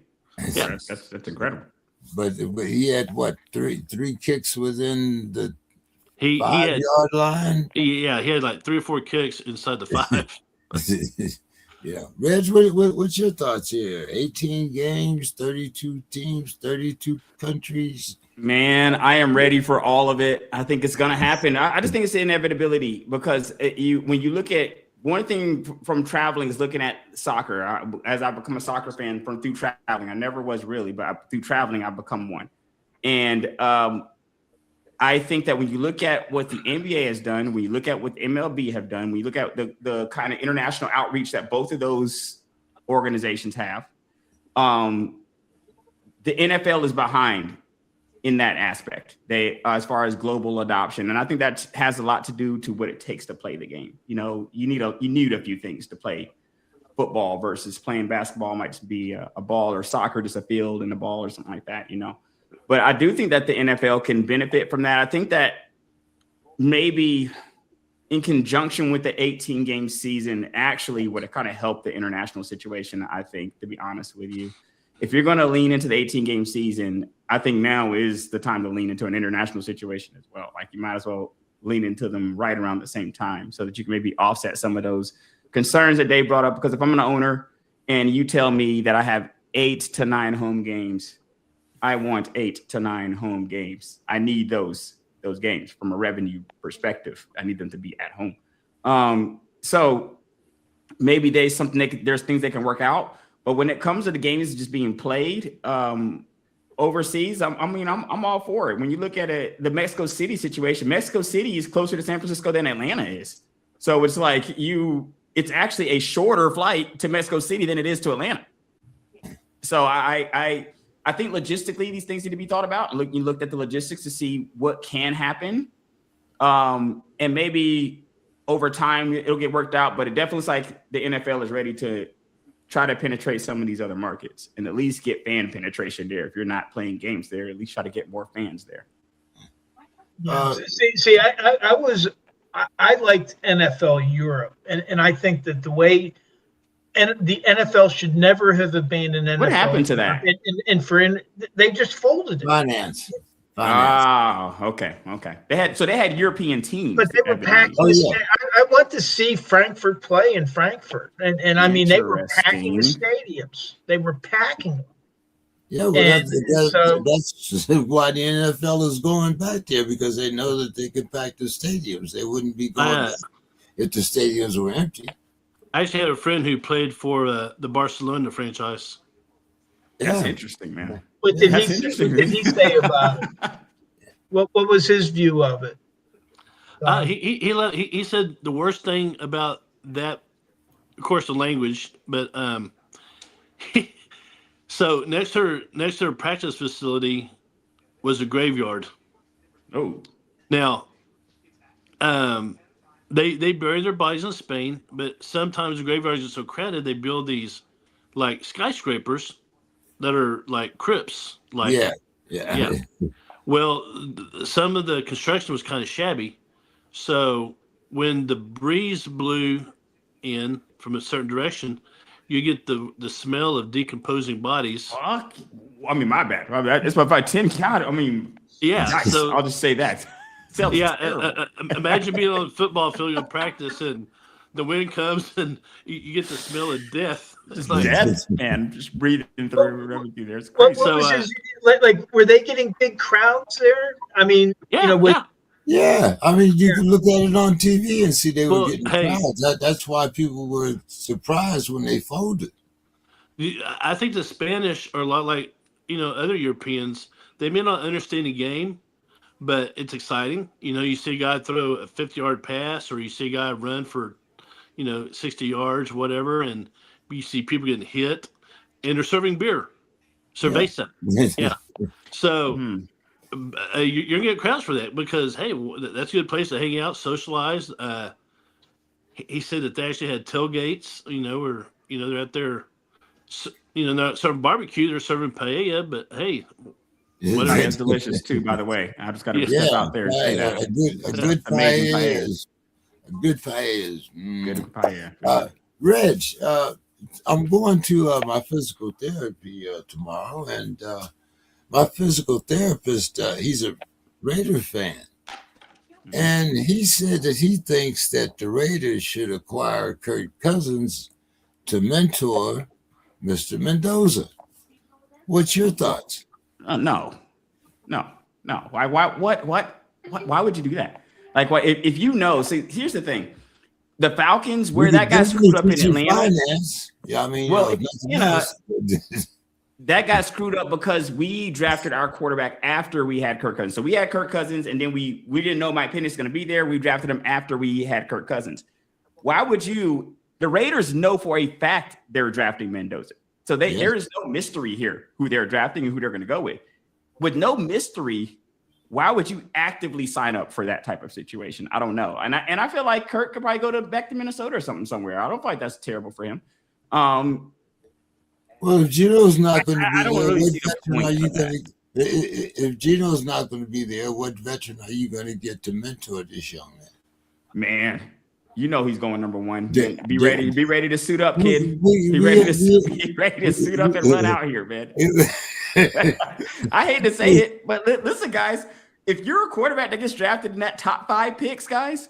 Yeah, that's incredible. But he had what, three kicks within the he 5-yard line? Yeah, he had like 3 or 4 kicks inside the 5. Yeah. Reg, what's your thoughts here? 18 games, 32 teams, 32 countries. Man, I am ready for all of it. I think it's going to happen. I just think it's the inevitability, because when you look at one thing from traveling is looking at soccer. As I become a soccer fan through traveling, I never was really, but through traveling, I've become one. And I think that when you look at what the NBA has done, when you look at what MLB have done, when you look at the kind of international outreach that both of those organizations have, the NFL is behind in that aspect. They, as far as global adoption, and I think that has a lot to do to what it takes to play the game. You need a few things to play football versus playing basketball. Might just be a ball, or soccer, just a field and a ball or something like that. But I do think that the NFL can benefit from that. I think that maybe in conjunction with the 18-game season actually would have kind of helped the international situation, I think, to be honest with you. If you're going to lean into the 18-game season, I think now is the time to lean into an international situation as well. Like you might as well lean into them right around the same time so that you can maybe offset some of those concerns that they brought up. Because if I'm an owner and you tell me that I have 8 to 9 home games, I want 8 to 9 home games. I need those games from a revenue perspective. I need them to be at home. So maybe there's things they can work out. But when it comes to the games just being played overseas, I'm all for it. When you look at it, the Mexico City situation, Mexico City is closer to San Francisco than Atlanta is. So it's like it's actually a shorter flight to Mexico City than it is to Atlanta. So I think logistically these things need to be thought about. You looked at the logistics to see what can happen, and maybe over time it'll get worked out. But it definitely looks like the NFL is ready to try to penetrate some of these other markets and at least get fan penetration there. If you're not playing games there, at least try to get more fans there. I liked NFL Europe, and I think that the way and the NFL should never have abandoned NFL. What happened to that? They just folded it. Finance. Oh, okay. They had European teams, but they were packing. I want to see Frankfurt play in Frankfurt, and I mean they were packing the stadiums. They were packing them. Yeah, well, that's why the NFL is going back there, because they know that they can pack the stadiums. They wouldn't be going back if the stadiums were empty. I actually had a friend who played for the Barcelona franchise. That's interesting, man. What did he say about it? What was his view of it? He said the worst thing about that, of course, the language, but so next to her practice facility was a graveyard. Oh, now, they bury their bodies in Spain, but sometimes the graveyards are so crowded they build these like skyscrapers that are like crypts. Like yeah. Well, some of the construction was kind of shabby, so when the breeze blew in from a certain direction, you get the smell of decomposing bodies. Fuck. I mean, my bad. It's about 10 count. I mean, yeah. Nice. So I'll just say that. Imagine being on the football field in practice and the wind comes and you get the smell of death. Just like death, and just breathing through everything there. It's crazy. What was like? Were they getting big crowds there? I mean, Yeah, I mean, you can look at it on TV and see they were getting crowds. That's why people were surprised when they folded. I think the Spanish are a lot like, other Europeans. They may not understand the game, but it's exciting. You see a guy throw a 50-yard pass, or you see a guy run for, 60 yards, whatever, and you see people getting hit, and they're serving beer. Cerveza. Yeah. So you're going to get crowds for that because, hey, that's a good place to hang out, socialize. He said that they actually had tailgates, where, they're out there, not serving barbecue, they're serving paella, but hey. It's delicious too, by the way. I just got to step out there and say that. A good paella is good paella. Good paella. Reg, I'm going to my physical therapy tomorrow, and my physical therapist, he's a Raider fan, and he said that he thinks that the Raiders should acquire Kirk Cousins to mentor Mr. Mendoza. What's your thoughts? No. Why would you do that? Like, what if see, here's the thing. The Falcons, where that guy screwed up in Atlanta. Yeah, I mean, that got screwed up because we drafted our quarterback after we had Kirk Cousins. So we had Kirk Cousins, and then we didn't know Mike Penix was going to be there. We drafted him after we had Kirk Cousins. Why would you? The Raiders know for a fact they're drafting Mendoza. So there is no mystery here who they're drafting and who they're going to go with. With no mystery, why would you actively sign up for that type of situation? I don't know. And I feel like Kirk could probably go back to Minnesota or something somewhere. I don't feel like that's terrible for him. Well, if Geno's not going to be I don't really see the point of that. If Gino's not going to be there, what veteran are you going to get to mentor this young man? Man, you know he's going number one. Yeah, Be ready to suit up, kid. Be ready to suit up and run out here, man. I hate to say it, but listen, guys, if you're a quarterback that gets drafted in that top 5 picks, guys,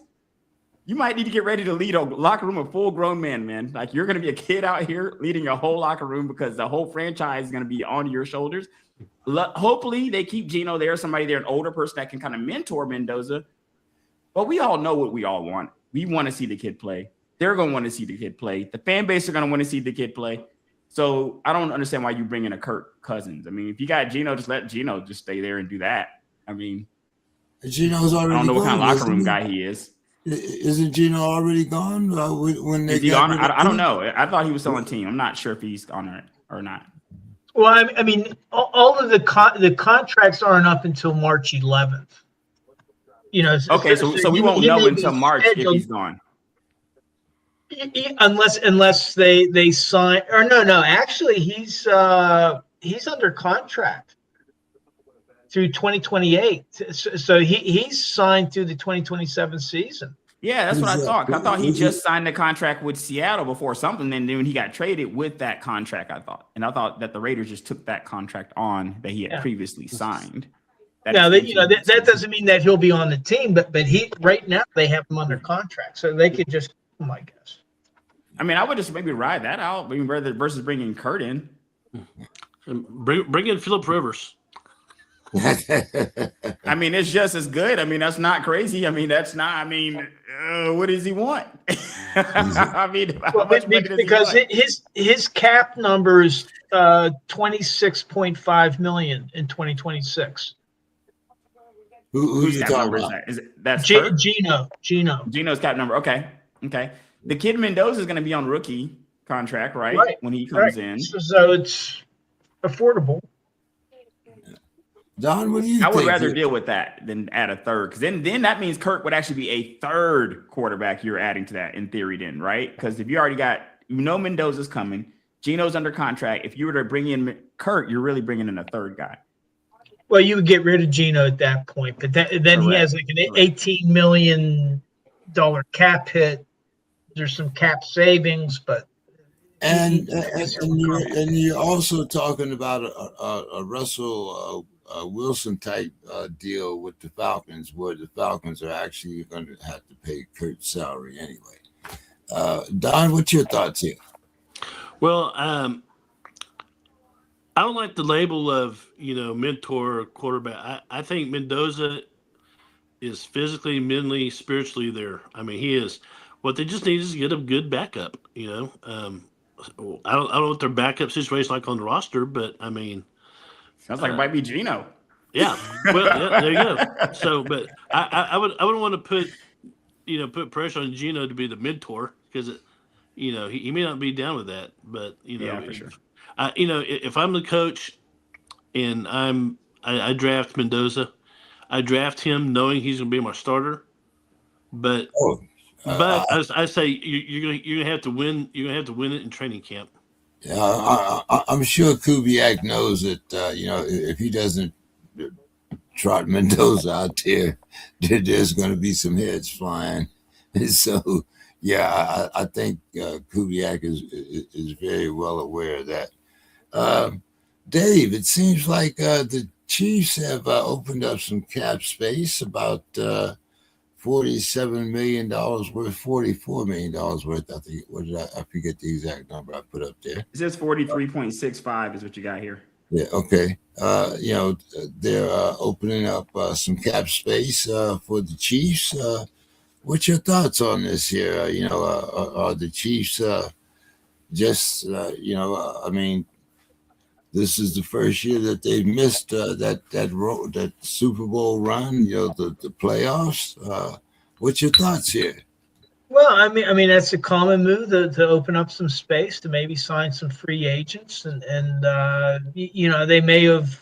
you might need to get ready to lead a locker room of full-grown men, man. Like, you're going to be a kid out here leading a whole locker room because the whole franchise is going to be on your shoulders. Hopefully, they keep Gino there, somebody there, an older person that can kind of mentor Mendoza. But we all know what we all want. We want to see the kid play. They're going to want to see the kid play. The fan base are going to want to see the kid play. So I don't understand why you bring in a Kirk Cousins. I mean, if you got Gino, just let Gino just stay there and do that. I mean, Gino's already. I don't know what kind of locker room he? guy he is. Isn't Gino already gone? When they is he gone? I don't know. I thought he was still on the team. I'm not sure if he's gone or not. Well, I mean, all of the contracts aren't up until March 11th. You know. Okay, so we won't know until March if he's gone. Unless they sign, or no. Actually, he's under contract through 2028. So he's signed through the 2027 season. Yeah, that's what I thought. I thought he just signed the contract with Seattle before something, and then he got traded with that contract, I thought that the Raiders just took that contract on that he had previously signed. That doesn't mean that he'll be on the team, but he right now they have him under contract, so they could just, I guess. I mean, I would just maybe ride that out. I mean, versus bringing Kurt in. Bring in Phillip Rivers. I mean, it's just as good. I mean, that's not crazy. I mean, that's not. I mean, what does he want? I mean, because his cap number is $26.5 million in 2026. Who's you talking about? That's Gino. Gino's cap number. Okay. The kid Mendoza is going to be on rookie contract, right? When he comes in, so it's affordable. Don, what do you think? I would rather deal with that than add a third, because then that means Kirk would actually be a third quarterback you're adding to that in theory, then, right? Because if you already got, Mendoza's coming, Gino's under contract. If you were to bring in Kirk, you're really bringing in a third guy. Well, you would get rid of Gino at that point, but then he has like an $18 million cap hit. There's some cap savings, but and you're also talking about a Russell Wilson type deal with the Falcons, where the Falcons are actually going to have to pay Kurt's salary anyway. Don, what's your thoughts here? Well, I don't like the label of mentor quarterback. I think Mendoza is physically, mentally, spiritually there. I mean, he is. What they just need is to get a good backup. I don't know what their backup situation like on the roster, but I mean, sounds like it might be Gino. Yeah, well, there you go. So, but I would want to put pressure on Gino to be the mentor, because he may not be down with that, but for sure. If I'm the coach and I draft Mendoza, I draft him knowing he's going to be my starter, but. But I say you're gonna have to win. You're gonna have to win it in training camp. Yeah, I'm sure Kubiak knows that. If he doesn't trot Mendoza out there's going to be some heads flying. So, yeah, I think Kubiak is very well aware of that. Dave, it seems like the Chiefs have opened up some cap space, about. $47 million worth, $44 million worth. I think. I forget the exact number I put up there. It says 43.65 is what you got here. Yeah. Okay. They're opening up some cap space for the Chiefs. What's your thoughts on this here? Are the Chiefs just? I mean, this is the first year that they've missed that Super Bowl run, the playoffs. What's your thoughts here? Well, I mean that's a common move to open up some space to maybe sign some free agents, and they may have.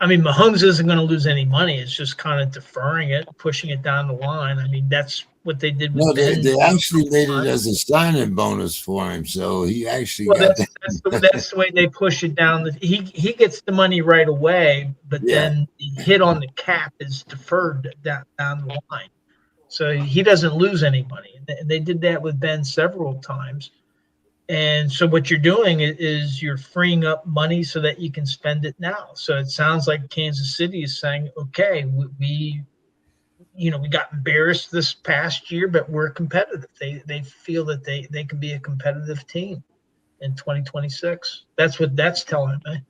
Mahomes isn't going to lose any money. It's just kind of deferring it, pushing it down the line. I mean, that's what they did with No, Ben. they actually made it as a signing bonus for him, so he actually Well, got that's the way they push it down. He gets the money right away, but then the hit on the cap is deferred down the line, so he doesn't lose any money. And they did that with Ben several times. And so what you're doing is you're freeing up money so that you can spend it now. So it sounds like Kansas City is saying, okay, we got embarrassed this past year, but we're competitive. They feel that they can be a competitive team in 2026. That's what that's telling me.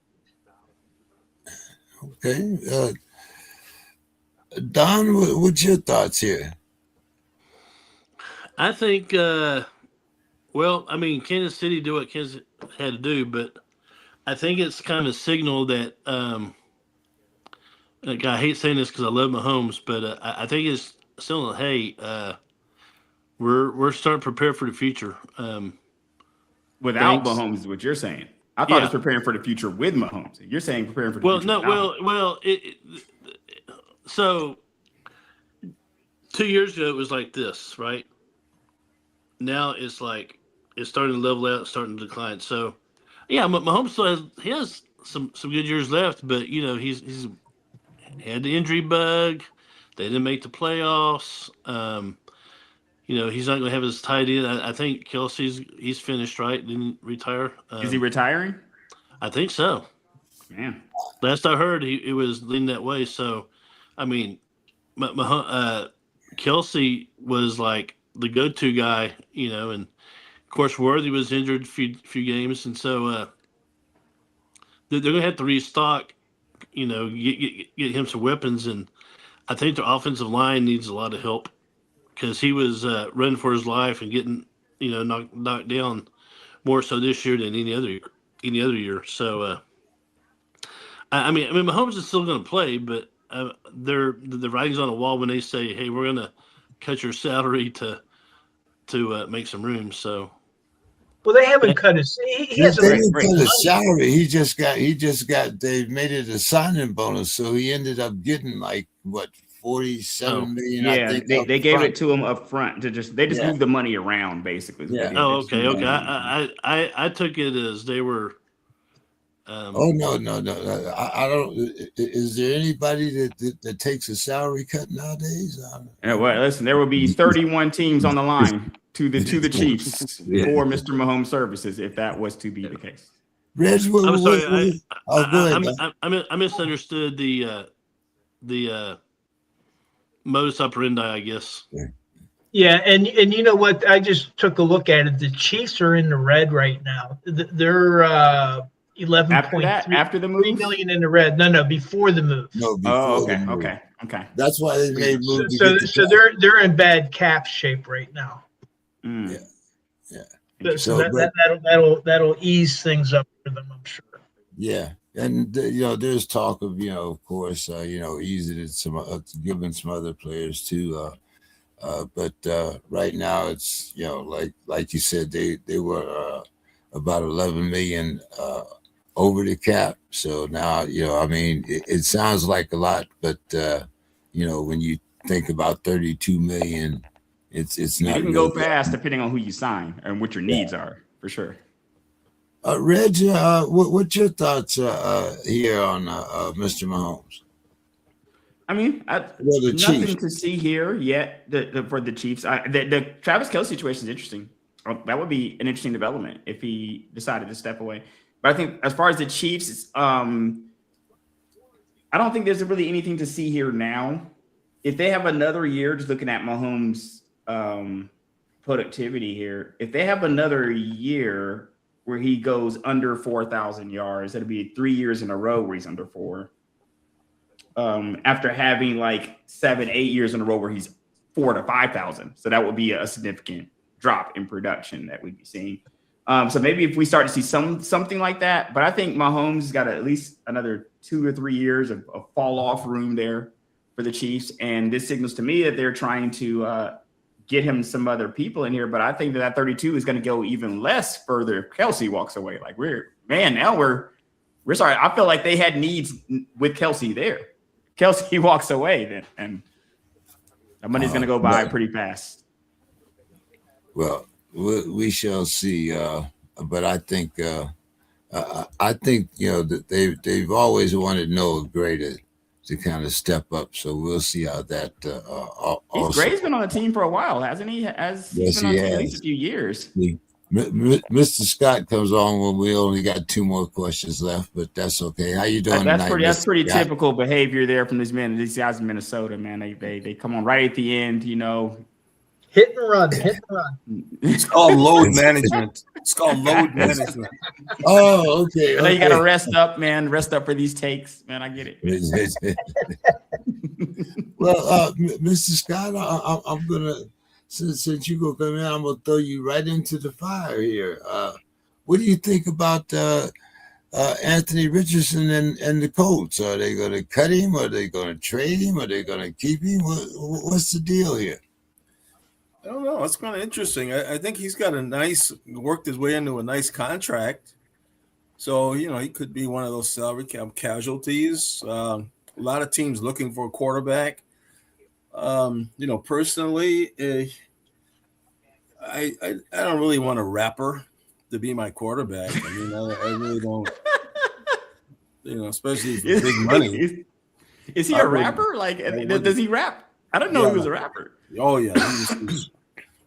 okay. Don, what's your thoughts here? I think, well, I mean, Kansas City did what Kansas had to do, but I think it's kind of a signal that, like, I hate saying this because I love Mahomes, but I think it's still, hey, we're starting to prepare for the future. Without Thanks. Mahomes is what you're saying. I thought Yeah. it's preparing for the future with Mahomes. You're saying preparing for the Well, future. no, without him. well, so 2 years ago it was like this, right? Now it's like it's starting to level out, starting to decline. So, yeah, Mahomes still has some good years left, but he's had the injury bug. They didn't make the playoffs. He's not going to have his tight end. I think he's finished, right? Didn't retire. Is he retiring? I think so. Man, Last I heard, he was leaning that way. So, I mean, Kelsey was like the go-to guy, and of course Worthy was injured a few games, and so they're going to have to restock. Get him some weapons, and I think the offensive line needs a lot of help because he was running for his life and getting knocked down more so this year than any other year. So I mean Mahomes is still going to play, but the writing's on the wall when they say, hey, we're going to cut your salary to make some room. So. Well, they haven't cut his. He They hasn't. didn't cut his salary. He just got. They made it a signing bonus, so he ended up getting like what 47 million. yeah, I think they gave it to him up front to just moved the money around basically. Yeah. Oh, okay. I took it as they were. Oh no! I don't. Is there anybody that takes a salary cut nowadays? Yeah, well, listen, there will be 31 teams on the line to the Chiefs for Mr. Mahomes services if that was to be the case. Reg, I'm sorry. go ahead. I misunderstood the modus operandi, I guess. Yeah, and you know what? I just took a look at it. The Chiefs are in the red right now. They're 11.3 after the move million in the red. No, before the move. No, before the move. Okay. That's why they made move. So they're in bad cap shape right now. Mm. Yeah. So that'll ease things up for them, I'm sure. Yeah, and there's talk of of course easing it giving some other players too. But right now it's like you said they were about 11 million over the cap. So now I mean it sounds like a lot, but when you think about 32 million, it's not. You can go fast depending on who you sign and what your needs are for sure. Reg, what's your thoughts here on Mr. Mahomes? I mean, nothing Chiefs. to see here yet for the Chiefs. The Travis Kelce situation is interesting. That would be an interesting development if he decided to step away. But I think as far as the Chiefs, I don't think there's really anything to see here now. If they have another year, just looking at Mahomes' productivity here, if they have another year where he goes under 4,000 yards, it'll be 3 years in a row where he's under 4. After having like 7-8 years in a row where he's 4,000 to 5,000. So that would be a significant drop in production that we'd be seeing. So maybe if we start to see something like that, but I think Mahomes has got at least another 2 or 3 years of fall off room there for the Chiefs. And this signals to me that they're trying to get him some other people in here. But I think that 32 is going to go even less further if Kelce walks away. Like we're sorry. I feel like they had needs with Kelce there. Kelce walks away then, and the money's going to go by pretty fast. Well, we shall see. But I think that they've always wanted Noah Gray to kind of step up. So we'll see how that also. Gray's been on the team for a while, hasn't he? He's Yes, been on he the team at least a has. few years. Mr. Scott comes on when we only got 2 more questions left, but that's okay. How you doing That's tonight? that's pretty Scott? typical behavior there from these guys in Minnesota, man. They come on right at the end, Hit and run. It's called load management. It's called load management. Oh, okay. You got to rest up, man. Rest up for these takes, man. I get it. Well, Mr. Scott, I'm gonna since you go come in, I'm gonna throw you right into the fire here. What do you think about Anthony Richardson and the Colts? Are they going to cut him? Are they going to trade him? Are they going to keep him? What's the deal here? I don't know. It's kind of interesting. I think he's got worked his way into a nice contract. So, he could be one of those salary cap casualties. A lot of teams looking for a quarterback. Personally, I don't really want a rapper to be my quarterback. I mean, I really don't, especially for big money. Is he a rapper? Like, does he rap? I don't know he was a rapper. Oh, yeah.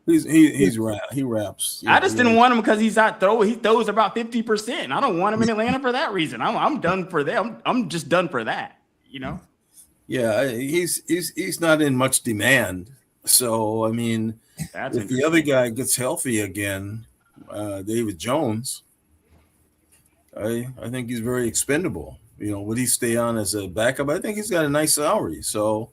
He raps. I just didn't want him because he throws about 50%. I don't want him in Atlanta for that reason. I'm done for that. I'm just done for that, Yeah, he's not in much demand. So, I mean, if the other guy gets healthy again, David Jones, I think he's very expendable. Would he stay on as a backup? I think he's got a nice salary. So,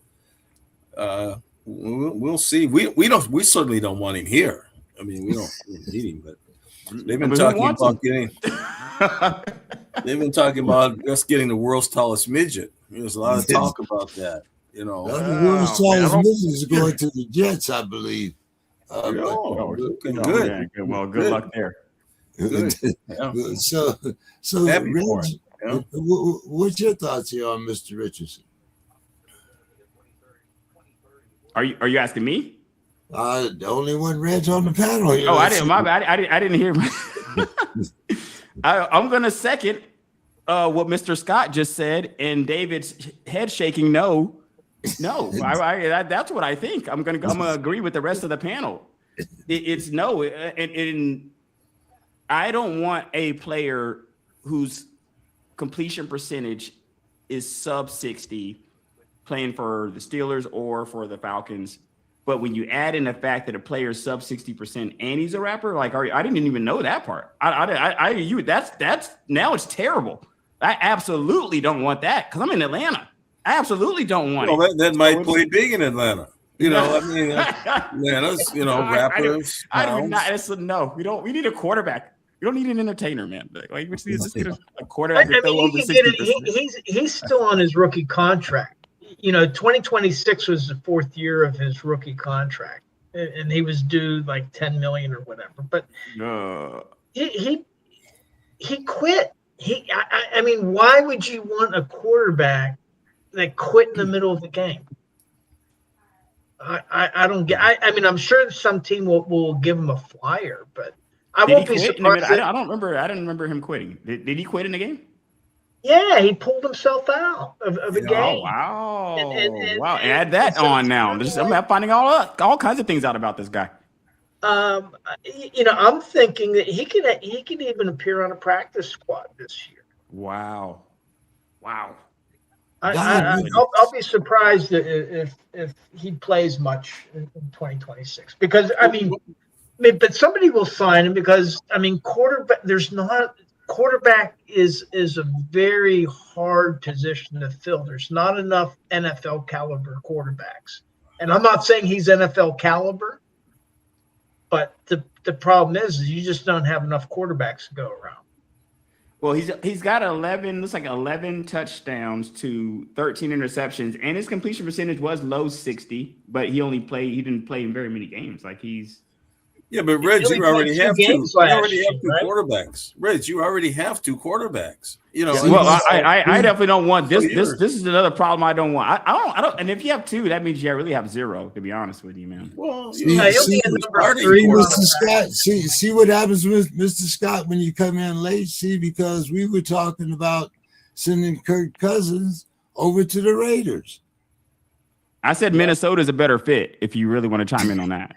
we'll see. We certainly don't want him here. I mean, we don't need him, but they've been talking about they've been talking about us getting the world's tallest midget. There's a lot of talk about that. The world's tallest midget is going to the Jets, I believe. Good. Yeah, good. Well, good luck there. Good. So Reg, what's your thoughts here on Mr. Richardson? Are you asking me? The only one Reg on the panel here. Oh, I didn't. My bad. I didn't hear. I'm gonna second what Mr. Scott just said, and David's head shaking. No. That's what I think. I'm gonna agree with the rest of the panel. It's no, and I don't want a player whose completion percentage is sub 60 playing for the Steelers or for the Falcons. But when you add in the fact that a player is sub 60% and he's a rapper, like I didn't even know that part. That's now it's terrible. I absolutely don't want that because I'm in Atlanta. I absolutely don't want it. That might play big in Atlanta. Atlanta's, rappers. No, we don't. We need a quarterback. We don't need an entertainer, man. Like we just get a quarterback. He's still on his rookie contract. 2026 was the 4th year of his rookie contract, and he was due like $10 million or whatever. But he quit. I mean, why would you want a quarterback that quit in the middle of the game? I don't get. I mean, I'm sure some team will give him a flyer, but I won't be surprised. I don't remember. I didn't remember him quitting. Did he quit in the game? Yeah, he pulled himself out of the game. Oh, wow. Wow. Add that on now. I'm finding all kinds of things out about this guy. I'm thinking that he could even appear on a practice squad this year. Wow. I'll be surprised if he plays much in 2026 because but somebody will sign him because quarterback is a very hard position to fill. There's not enough NFL caliber quarterbacks. And I'm not saying he's NFL caliber, but the problem is you just don't have enough quarterbacks to go around. Well, he's got 11 touchdowns to 13 interceptions, and his completion percentage was low 60, but he didn't play in very many games. Like Yeah, but Reg, He only you already played two have two. games You last already have year, two right? quarterbacks. Reg, you already have two quarterbacks. You know. Well, I definitely don't want this. So This is another problem I don't want. I don't. And if you have two, that means you really have zero. To be honest with you, man. Well, See, Yeah, he'll be a number 3 Mr. quarterback. Scott, see what happens with Mr. Scott when you come in late. See, because we were talking about sending Kirk Cousins over to the Raiders. I said Minnesota's a better fit. If you really want to chime in on that.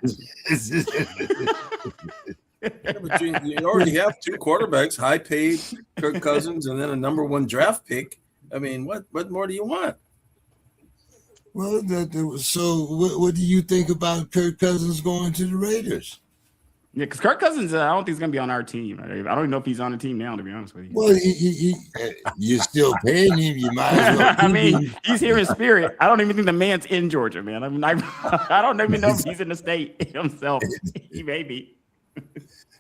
but you already have two quarterbacks, high paid Kirk Cousins, and then a number 1 draft pick. I mean, what more do you want? Well, so what do you think about Kirk Cousins going to the Raiders? Yeah, because Kirk Cousins, I don't think he's gonna be on our team. I don't even know if he's on the team now. To be honest with you. Well, you're still paying him. You might as well. I mean, he's here in spirit. I don't even think the man's in Georgia, man. I mean, I don't even know if he's in the state himself. He may be.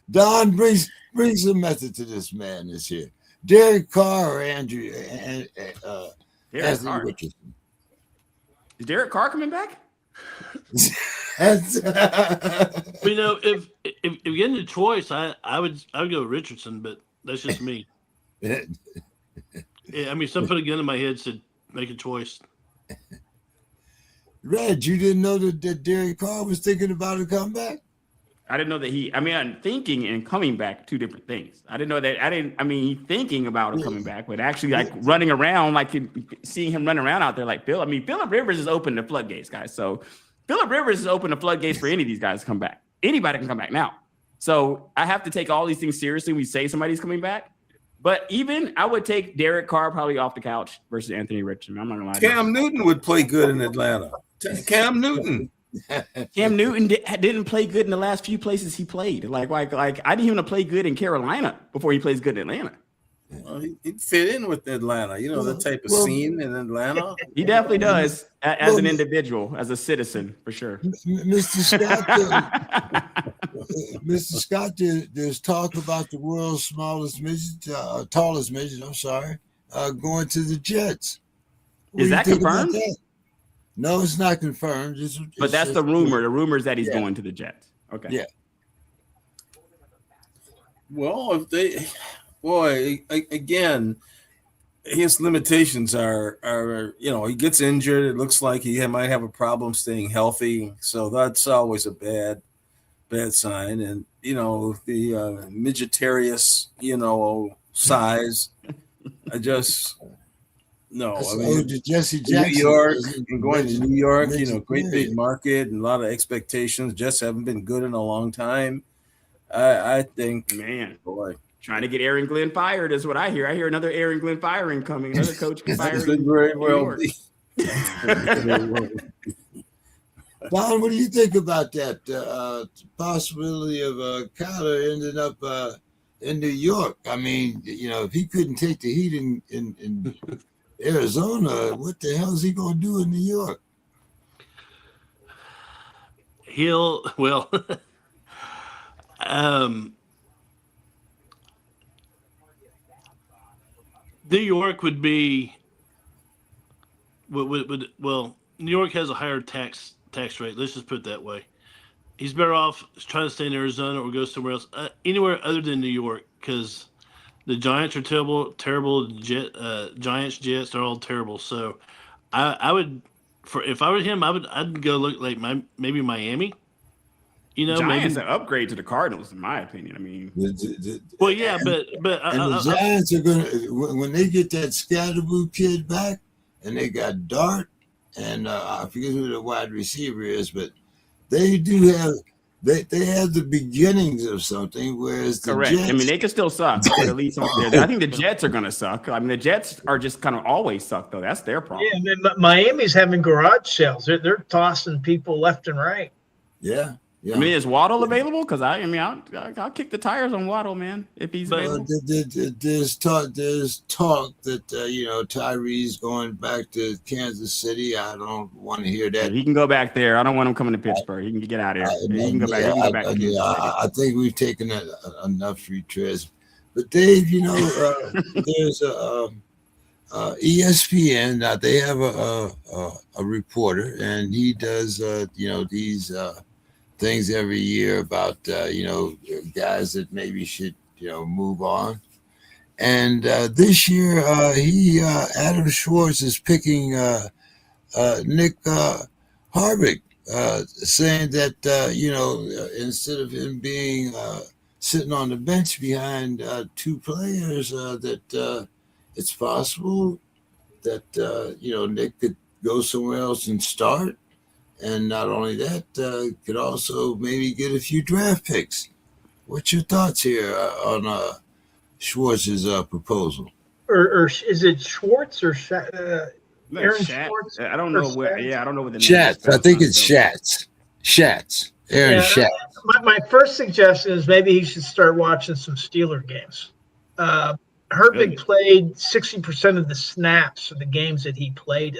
Don, bring some method to this man that's here. Derek Carr or Andrew and Derek Carr. Richardson. Is Derek Carr coming back? You know, if given the choice, I would go Richardson, but that's just me. Yeah, I mean, some put a gun in my head, said make a choice. Reg, you didn't know that Derek Carr was thinking about a comeback? I didn't know that I'm thinking and coming back, two different things. I didn't know that. He's thinking about coming back, but actually like running around, like seeing him run around out there like Phil. I mean, Phillip Rivers is open to floodgates, guys. So Phillip Rivers is open to floodgates for any of these guys to come back. Anybody can come back now. So I have to take all these things seriously when we say somebody's coming back. But even I would take Derek Carr probably off the couch versus Anthony Richardson. I'm not gonna lie. Cam Newton would play good in Atlanta. Cam Newton. Cam Newton didn't play good in the last few places he played. Like I didn't even play good in Carolina before he plays good in Atlanta. Well, he'd fit in with Atlanta, you know, the type of scene in Atlanta. He definitely does as an individual, as a citizen, for sure. Mr. Scott, there's talk about the world's tallest midget, going to the Jets. Is that confirmed? No, it's not confirmed. But that's the rumor. The rumor is that he's going to the Jets. Okay. Yeah. Well, again, his limitations are he gets injured. It looks like he might have a problem staying healthy. So that's always a bad sign. And, the midgetarious, size, no. I mean, Jesse Jackson. New York, going to New York, great big market and a lot of expectations. Jets haven't been good in a long time. I think, man, boy. Trying to get Aaron Glenn fired is what I hear. I hear another Aaron Glenn firing coming. Another coach fired. Could very well be. Don, what do you think about that possibility of Kyler ending up in New York? I mean, if he couldn't take the heat in Arizona, what the hell is he going to do in New York? New York would be New York has a higher tax rate. Let's just put it that way. He's better off trying to stay in Arizona or go somewhere else, anywhere other than New York, because the Giants are terrible. Giants, Jets are all terrible. So I would, if I were him, I'd go look like maybe Miami. Giants an upgrade to the Cardinals, in my opinion. I mean, but the Giants are going to, when they get that Scatterboo kid back, and they got Dart, and I forget who the wide receiver is, but they do have they have the beginnings of something. Whereas the correct. Jets, I mean, they could still suck, but at least I think the Jets are going to suck. I mean, the Jets are just kind of always suck, though. That's their problem. Yeah, and then Miami's having garage sales. They're tossing people left and right. Yeah. Yeah. I mean, is Waddle available? Because I'll kick the tires on Waddle, man, if he's available. There's talk that Tyree's going back to Kansas City. I don't want to hear that. He can go back there. I don't want him coming to Pittsburgh. He can get out of here. He can go back. He can go back to Kansas City. I think we've taken enough retreads. But Dave, there's ESPN. Now they have a reporter, and he does these things every year about guys that maybe should move on. And this year, Adam Schwartz is picking Nick Harvick, saying that instead of him being sitting on the bench behind two players, that it's possible that Nick could go somewhere else and start, and not only that, could also maybe get a few draft picks. What's your thoughts here on Schwartz's proposal? Or is it Schwartz or Aaron Shat. Schwartz? I don't know where. Yeah, I don't know what the name Schatz. is. I think it's Schatz. Schatz. Aaron Schatz. My first suggestion is maybe he should start watching some Steeler games. Herbig played 60% of the snaps for the games that he played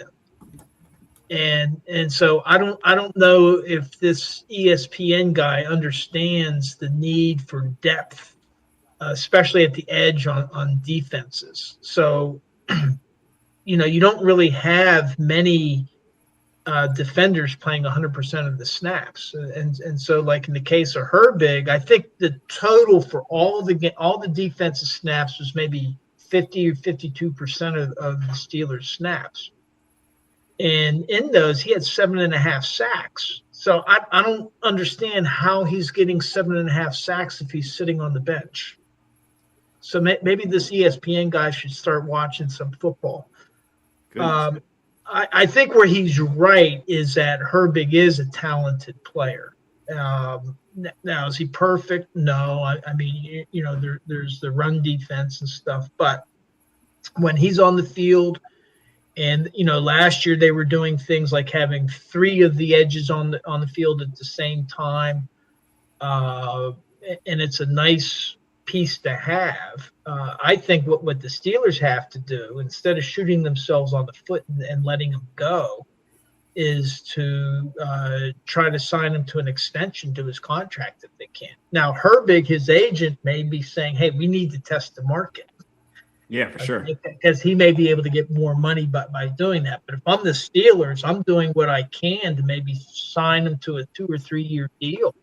in. And so I don't know if this ESPN guy understands the need for depth, especially at the edge on defenses. So, you don't really have many defenders playing 100% of the snaps. And so, like in the case of Herbig, I think the total for all the defensive snaps was maybe 50 or 52% of the Steelers' snaps. And in those, he had 7.5 sacks. So I don't understand how he's getting 7.5 sacks if he's sitting on the bench. So maybe this ESPN guy should start watching some football. I think where he's right is that Herbig is a talented player. Now, is he perfect? No. I mean, there's the run defense and stuff. But when he's on the field, and last year they were doing things like having 3 of the edges on the field at the same time, and it's a nice piece to have. I think what the Steelers have to do, instead of shooting themselves on the foot and letting them go, is to try to sign him to an extension to his contract if they can. Now, Herbig, his agent, may be saying, hey, we need to test the market. Yeah, for sure. Because he may be able to get more money by doing that. But if I'm the Steelers, I'm doing what I can to maybe sign him to a 2 or 3 year deal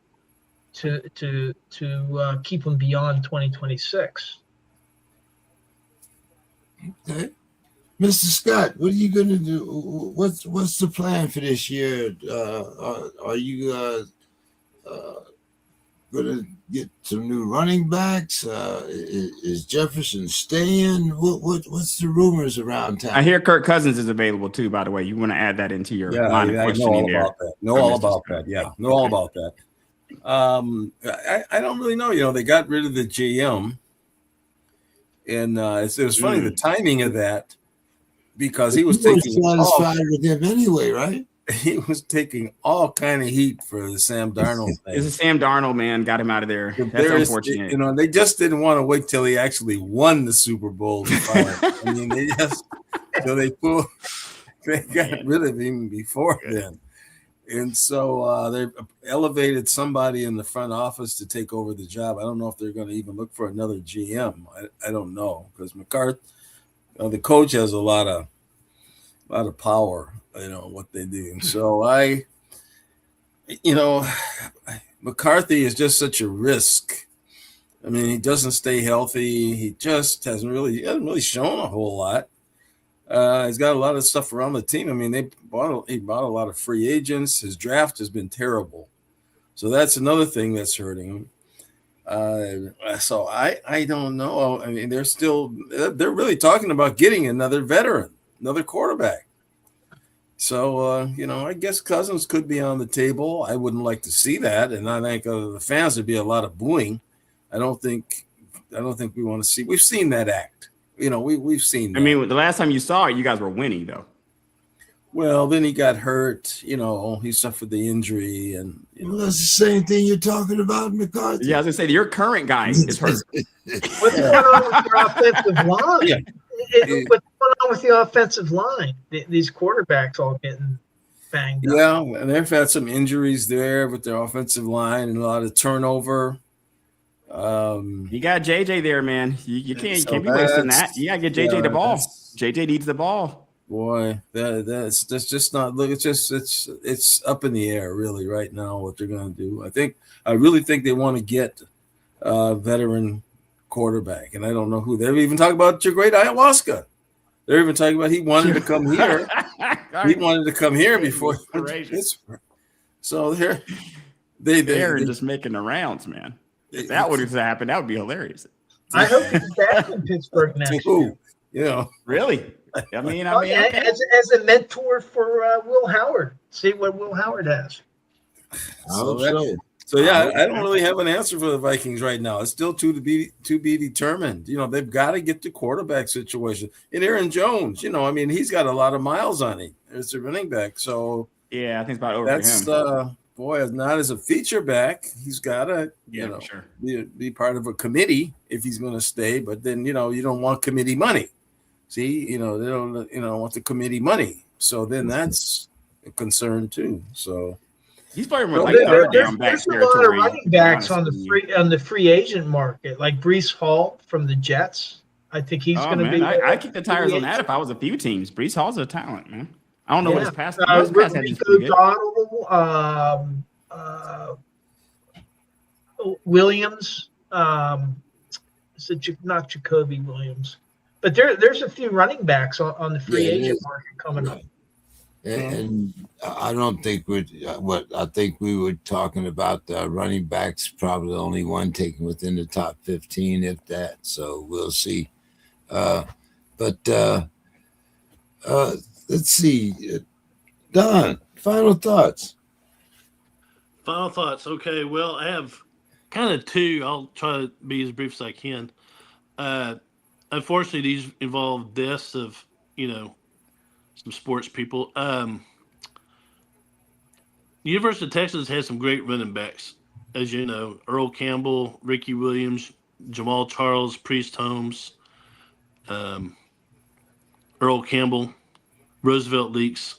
to keep him beyond 2026. Okay. Mr. Scott, what are you going to do? What's the plan for this year? Are you going to get some new running backs? Is Jefferson staying? What's the rumors around town? I hear Kirk Cousins is available too, by the way. You want to add that into your line of questioning there. Know all about that. Yeah, know all about that. I don't really know. They got rid of the GM. And it was funny, the timing of that, because he was taking satisfied with him anyway, right? He was taking all kind of heat for the Sam Darnold thing. It's a Sam Darnold, man. Got him out of there. That's unfortunate. They just didn't want to wait till he actually won the Super Bowl to fire him. I mean, they got rid of him before then. And so they elevated somebody in the front office to take over the job. I don't know if they're going to even look for another GM. I don't know, because McCarthy, the coach, has a lot of power. What they do. And so McCarthy is just such a risk. I mean, he doesn't stay healthy. He just hasn't really shown a whole lot. He's got a lot of stuff around the team. I mean, he bought a lot of free agents. His draft has been terrible. So that's another thing that's hurting him. So I don't know. I mean, they're really talking about getting another veteran, another quarterback. So, I guess Cousins could be on the table. I wouldn't like to see that. And I think the fans would be a lot of booing. I don't think we want to see. We've seen that act. We've seen that. I mean, the last time you saw it, you guys were winning, though. Well, then he got hurt. He suffered the injury. And well, that's the same thing you're talking about, McCarthy. Yeah, I was going to say, your current guy is hurt. What's going on with your offensive line? Yeah. What's going on with the offensive line? These quarterbacks all getting banged up. Yeah, and they've had some injuries there with their offensive line and a lot of turnover. You got JJ there, man. You can't be wasting that. You got to get JJ the ball. JJ needs the ball. Boy, that's just not look. It's up in the air really right now what they're going to do. I really think they want to get a veteran quarterback, and I don't know who. They're even talking about your great ayahuasca. They're even talking about he wanted to come here. He wanted to come here before he went to Pittsburgh. So they're just making the rounds, man. If that would have happened, that would be hilarious. I hope he's back in Pittsburgh next year. Yeah, really. I mean, okay. as a mentor for Will Howard. See what Will Howard has. So yeah, I don't really have an answer for the Vikings right now. It's still to be determined. They've got to get the quarterback situation. And Aaron Jones, I mean, he's got a lot of miles on him. It's a running back. So yeah, I think it's about over for him. Boy, not as a feature back. He's got to, sure. be part of a committee if he's going to stay. But then, you don't want committee money. See, they don't, want the committee money. So then that's a concern too. So he's probably there's a lot of running backs on the free agent market, like Breece Hall from the Jets. I think he's going to be. I kick the tires on that if I was a few teams. Breece Hall's a talent, man. I don't know what his pass. Williams, not Jacoby Williams, but there's a few running backs on the free agent market coming up. And I don't think I think we were talking about running backs, probably the only one taken within the top 15, if that. So we'll see. Let's see. Don, final thoughts. Okay, well, I have kind of two. I'll try to be as brief as I can. Unfortunately, these involve deaths of, some sports people. University of Texas has some great running backs, as you know. Earl Campbell, Ricky Williams, Jamal Charles, Priest Holmes, Earl Campbell, Roosevelt Leaks.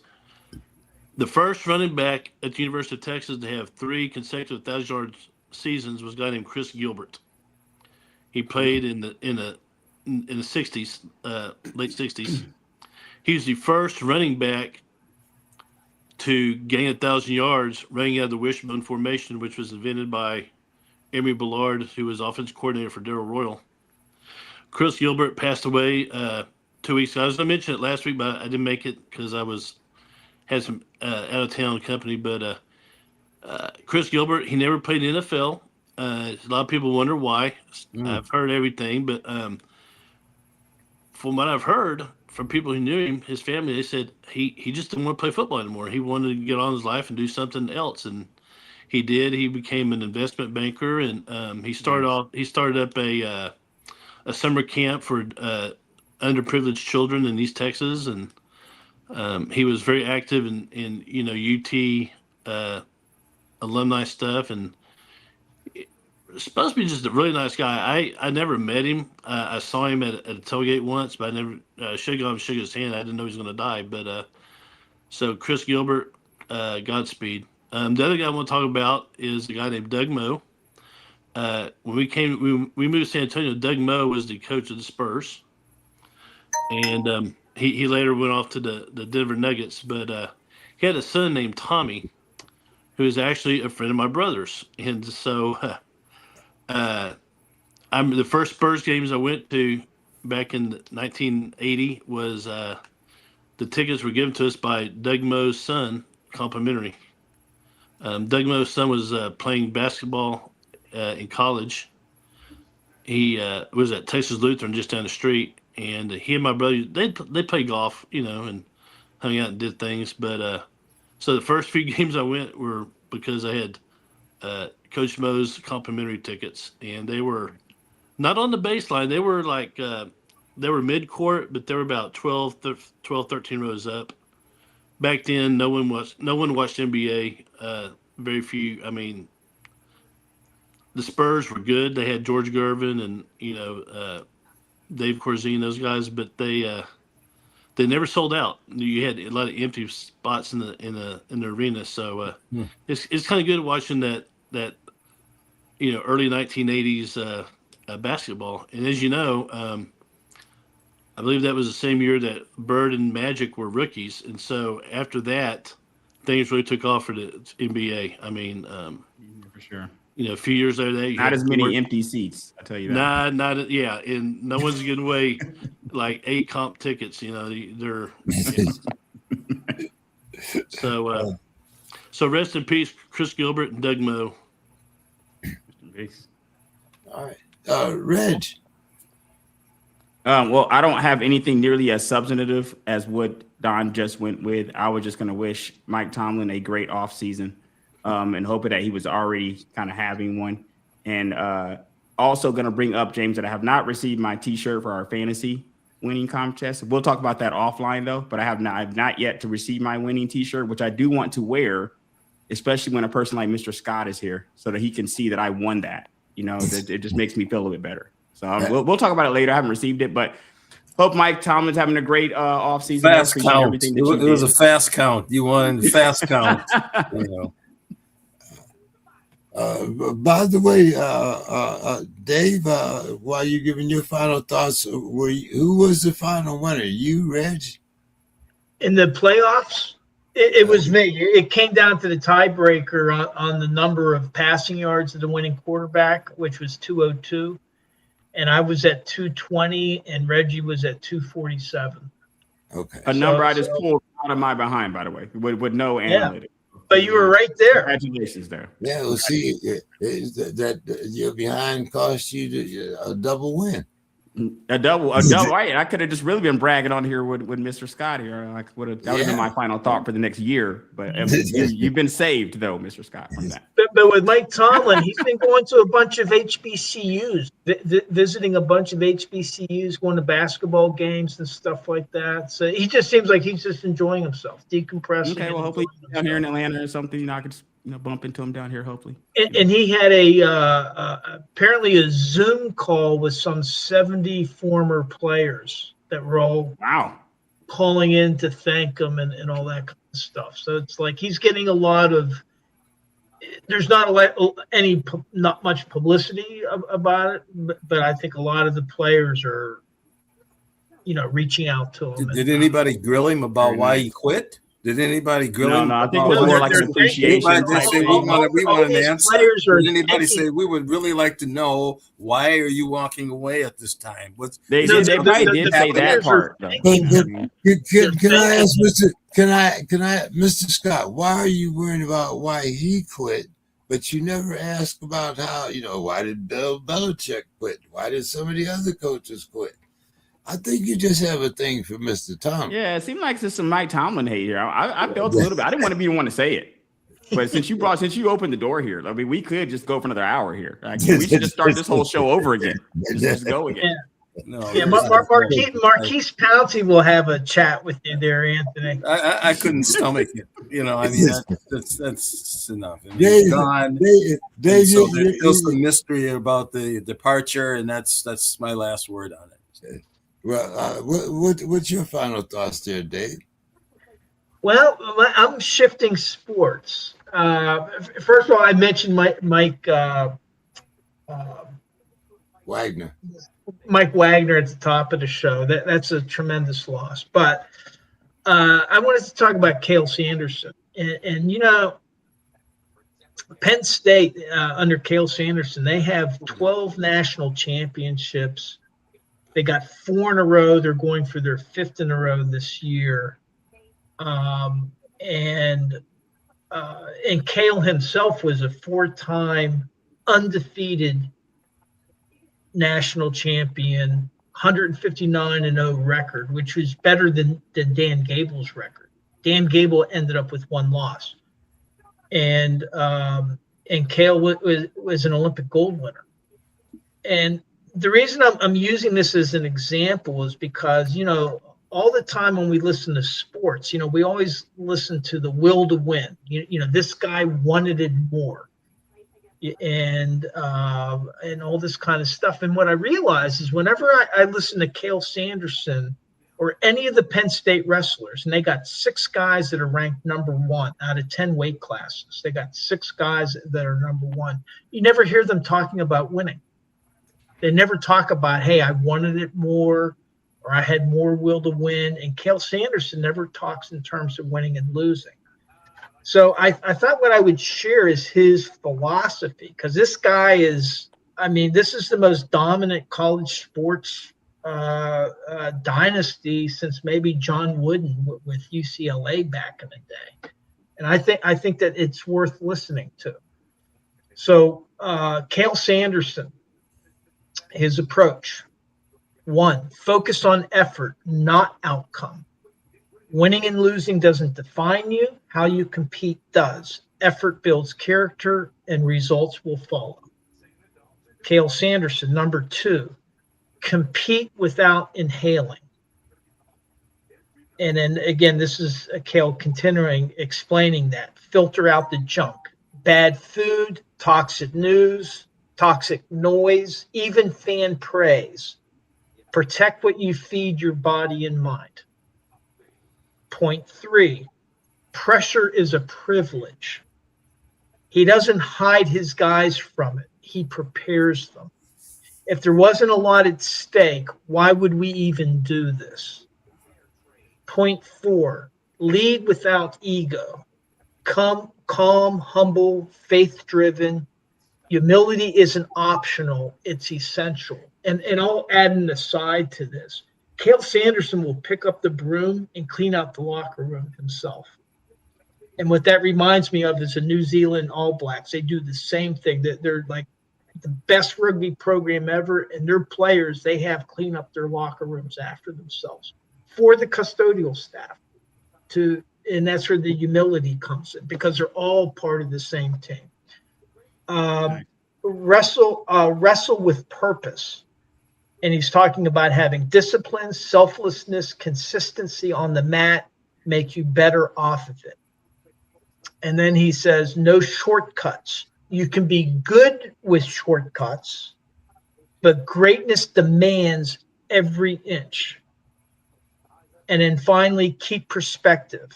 The first running back at the University of Texas to have 3 consecutive 1,000-yard seasons was a guy named Chris Gilbert. He played in the 60s, late 60s. He was the first running back to gain 1,000 yards running out of the wishbone formation, which was invented by Emory Ballard, who was offensive coordinator for Darrell Royal. Chris Gilbert passed away 2 weeks ago. I was going to mention it last week, but I didn't make it because I had some out of town company. But Chris Gilbert, he never played in the NFL. A lot of people wonder why. I've heard everything, but from what I've heard from people who knew him, his family, they said he just didn't want to play football anymore. He wanted to get on his life and do something else, and he did. He became an investment banker, and he started up a summer camp for underprivileged children in East Texas, and he was very active in UT alumni stuff, and supposed to be just a really nice guy. I never met him. I saw him at a tailgate once, but I never shook his hand. I didn't know he was going to die. But so Chris Gilbert, Godspeed. The other guy I want to talk about is a guy named Doug Moe. When we moved to San Antonio, Doug Moe was the coach of the Spurs, and he later went off to the Denver Nuggets. But he had a son named Tommy, who is actually a friend of my brother's, and so. The first Spurs games I went to back in 1980 was the tickets were given to us by Doug Moe's son, complimentary. Doug Moe's son was playing basketball in college. He was at Texas Lutheran just down the street, and he and my brother they played golf, and hung out and did things. But so the first few games I went were because I had Coach Moe's complimentary tickets, and they were not on the baseline. They were like they were mid-court, but they were about 12, 13 rows up. Back then, no one watched NBA. Very few. I mean, the Spurs were good. They had George Gervin and Dave Corzine, those guys, but they never sold out. You had a lot of empty spots in the arena, so it's kind of good watching that early 1980s basketball. And as you know, I believe that was the same year that Bird and Magic were rookies, and so after that, things really took off for the NBA. I mean, For sure. a few years later, that Not as many empty seats. I tell you that. not and no one's giving away like 8 comp tickets. They're so rest in peace, Chris Gilbert and Doug Moe. Peace. All right, Reg. Well, I don't have anything nearly as substantive as what Don just went with. I was just going to wish Mike Tomlin a great offseason and hoping that he was already kind of having one. And also going to bring up, James, that I have not received my T-shirt for our fantasy winning contest. We'll talk about that offline, though. But I've not yet to receive my winning T-shirt, which I do want to wear, especially when a person like Mr. Scott is here so that he can see that I won that. It just makes me feel a little bit better. So we'll talk about it later. I haven't received it, but hope Mike Tomlin's having a great offseason. Fast count. It was a fast count. You won fast count. By the way, Dave, while you're giving your final thoughts, who was the final winner? You, Reg? In the playoffs, it was me. It came down to the tiebreaker on the number of passing yards of the winning quarterback, which was 202. And I was at 220, and Reggie was at 247. Okay. A number I just pulled out of my behind, by the way, with no analytics. But you were right there. Congratulations there. Yeah, well, see, that your behind cost you a double win. A double. Right. I could have just really been bragging on here with Mr. Scott here. That would have been my final thought for the next year. But you've been saved, though, Mr. Scott, from that. But with Mike Tomlin, he's been going to a bunch of HBCUs, visiting a bunch of HBCUs, going to basketball games and stuff like that. So he just seems like he's just enjoying himself, decompressing. Okay, well, hopefully down here in Atlanta or something, I could just bump into him down here, hopefully. And he had apparently a Zoom call with some 70 former players that were all calling in to thank him and all that kind of stuff. So it's like he's getting a lot of. There's not not much publicity about it, but I think a lot of the players are, reaching out to him. Did anybody grill him about why he quit? Did anybody grill him? No, I think it was more like an appreciation. We want an answer. Did anybody say we would really like to know why are you walking away at this time? They probably did say that part. Can I ask Mr. Scott, why are you worried about why he quit, but you never ask about how, why did Bill Belichick quit? Why did some of the other coaches quit? I think you just have a thing for Mr. Tomlin. Yeah, it seemed like there's some Mike Tomlin hate here. I felt a little bit. I didn't want to be the one to say it, but since you opened the door here, I mean, we could just go for another hour here. Like, we should just start this whole show over again. Just go again. Marquise Pouncey will have a chat with you there, Anthony. I couldn't stomach it. I mean, that's enough. I mean, gone. There's the mystery about the departure, and that's my last word on it. Well, what's your final thoughts there, Dave? Well, I'm shifting sports. First of all, I mentioned Mike Wagner. Mike Wagner at the top of the show. That's a tremendous loss. But I wanted to talk about Cale Sanderson. And Penn State, under Cale Sanderson, they have 12 national championships. They got 4 in a row. They're going for their 5th in a row this year. And Cale himself was a 4-time undefeated national champion, 159-0 record, which was better than Dan Gable's record. Dan Gable ended up with 1 loss. And Cale was an Olympic gold winner. And the reason I'm using this as an example is because, all the time when we listen to sports, we always listen to the will to win. This guy wanted it more, and all this kind of stuff. And what I realize is whenever I listen to Cale Sanderson or any of the Penn State wrestlers, and they got 6 guys that are ranked number 1 out of 10 weight classes. They got 6 guys that are number 1. You never hear them talking about winning. They never talk about, hey, I wanted it more, or I had more will to win. And Cale Sanderson never talks in terms of winning and losing. So I thought what I would share is his philosophy, because this guy is, I mean, this is the most dominant college sports dynasty since maybe John Wooden with UCLA back in the day. And I think that it's worth listening to. So Cale Sanderson, his approach: 1, focus on effort, not outcome. Winning and losing doesn't define you. How you compete does. Effort builds character and results will follow. Cale Sanderson. Number 2, compete without inhaling. And then again, this is Cale continuing explaining that. Filter out the junk. Bad food, toxic news, toxic noise, even fan praise. Protect what you feed your body and mind. Point 3, pressure is a privilege. He doesn't hide his guys from it. He prepares them. If there wasn't a lot at stake, why would we even do this? Point 4, lead without ego. Calm, humble, faith-driven. Humility isn't optional. It's essential. And I'll add an aside to this. Cale Sanderson will pick up the broom and clean out the locker room himself. And what that reminds me of is the New Zealand All Blacks. They do the same thing. They're like the best rugby program ever, and their players, they have clean up their locker rooms after themselves for the custodial staff. And that's where the humility comes in, because they're all part of the same team. Wrestle with purpose. And he's talking about having discipline, selflessness, consistency on the mat, make you better off of it. And then he says, no shortcuts. You can be good with shortcuts, but greatness demands every inch. And then finally, keep perspective.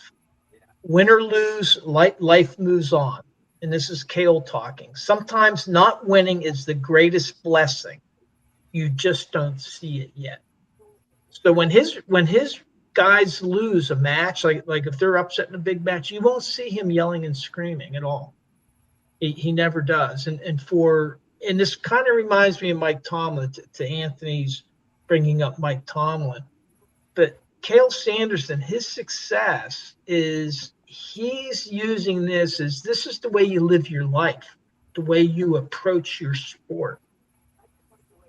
Win or lose, life moves on. And this is Cale talking. Sometimes not winning is the greatest blessing. You just don't see it yet. So when his guys lose a match, like if they're upset in a big match, you won't see him yelling and screaming at all. He never does. And this kind of reminds me of Mike Tomlin, to Anthony's bringing up Mike Tomlin. But Cale Sanderson, his success is he's using this is the way you live your life, the way you approach your sport.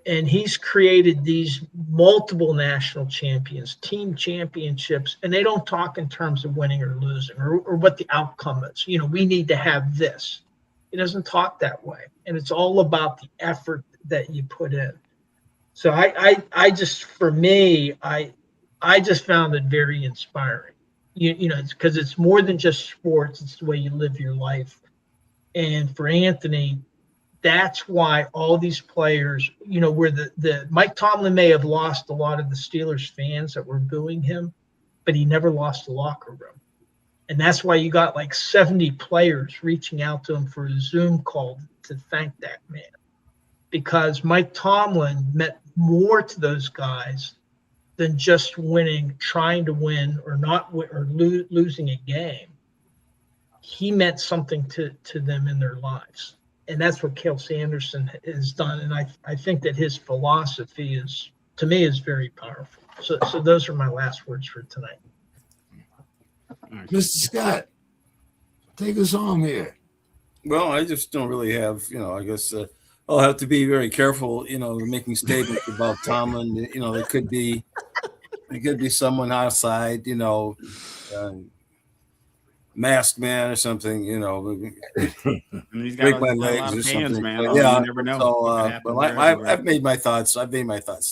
And he's created these multiple national champions, team championships, and they don't talk in terms of winning or losing or what the outcome is. You know, we need to have this. It doesn't talk that way. And it's all about the effort that you put in. So I just, for me, I just found it very inspiring. You know, it's because it's more than just sports. It's the way you live your life. And for Anthony, that's why all these players, you know, where the Mike Tomlin may have lost a lot of the Steelers fans that were booing him, but he never lost the locker room. And that's why you got like 70 players reaching out to him for a Zoom call to thank that man. Because Mike Tomlin meant more to those guys than just winning, trying to win or not or losing a game. He meant something to them in their lives. And that's what Cale Sanderson has done. And I think that his philosophy is, to me, is very powerful. So those are my last words for tonight. Mr. Scott, take us home here. Well, I just don't really have, I guess I'll have to be very careful, making statements about Tomlin. There could be someone outside, masked man or something, break my legs or something. Man. Yeah, you never know. So, well, I've made my thoughts.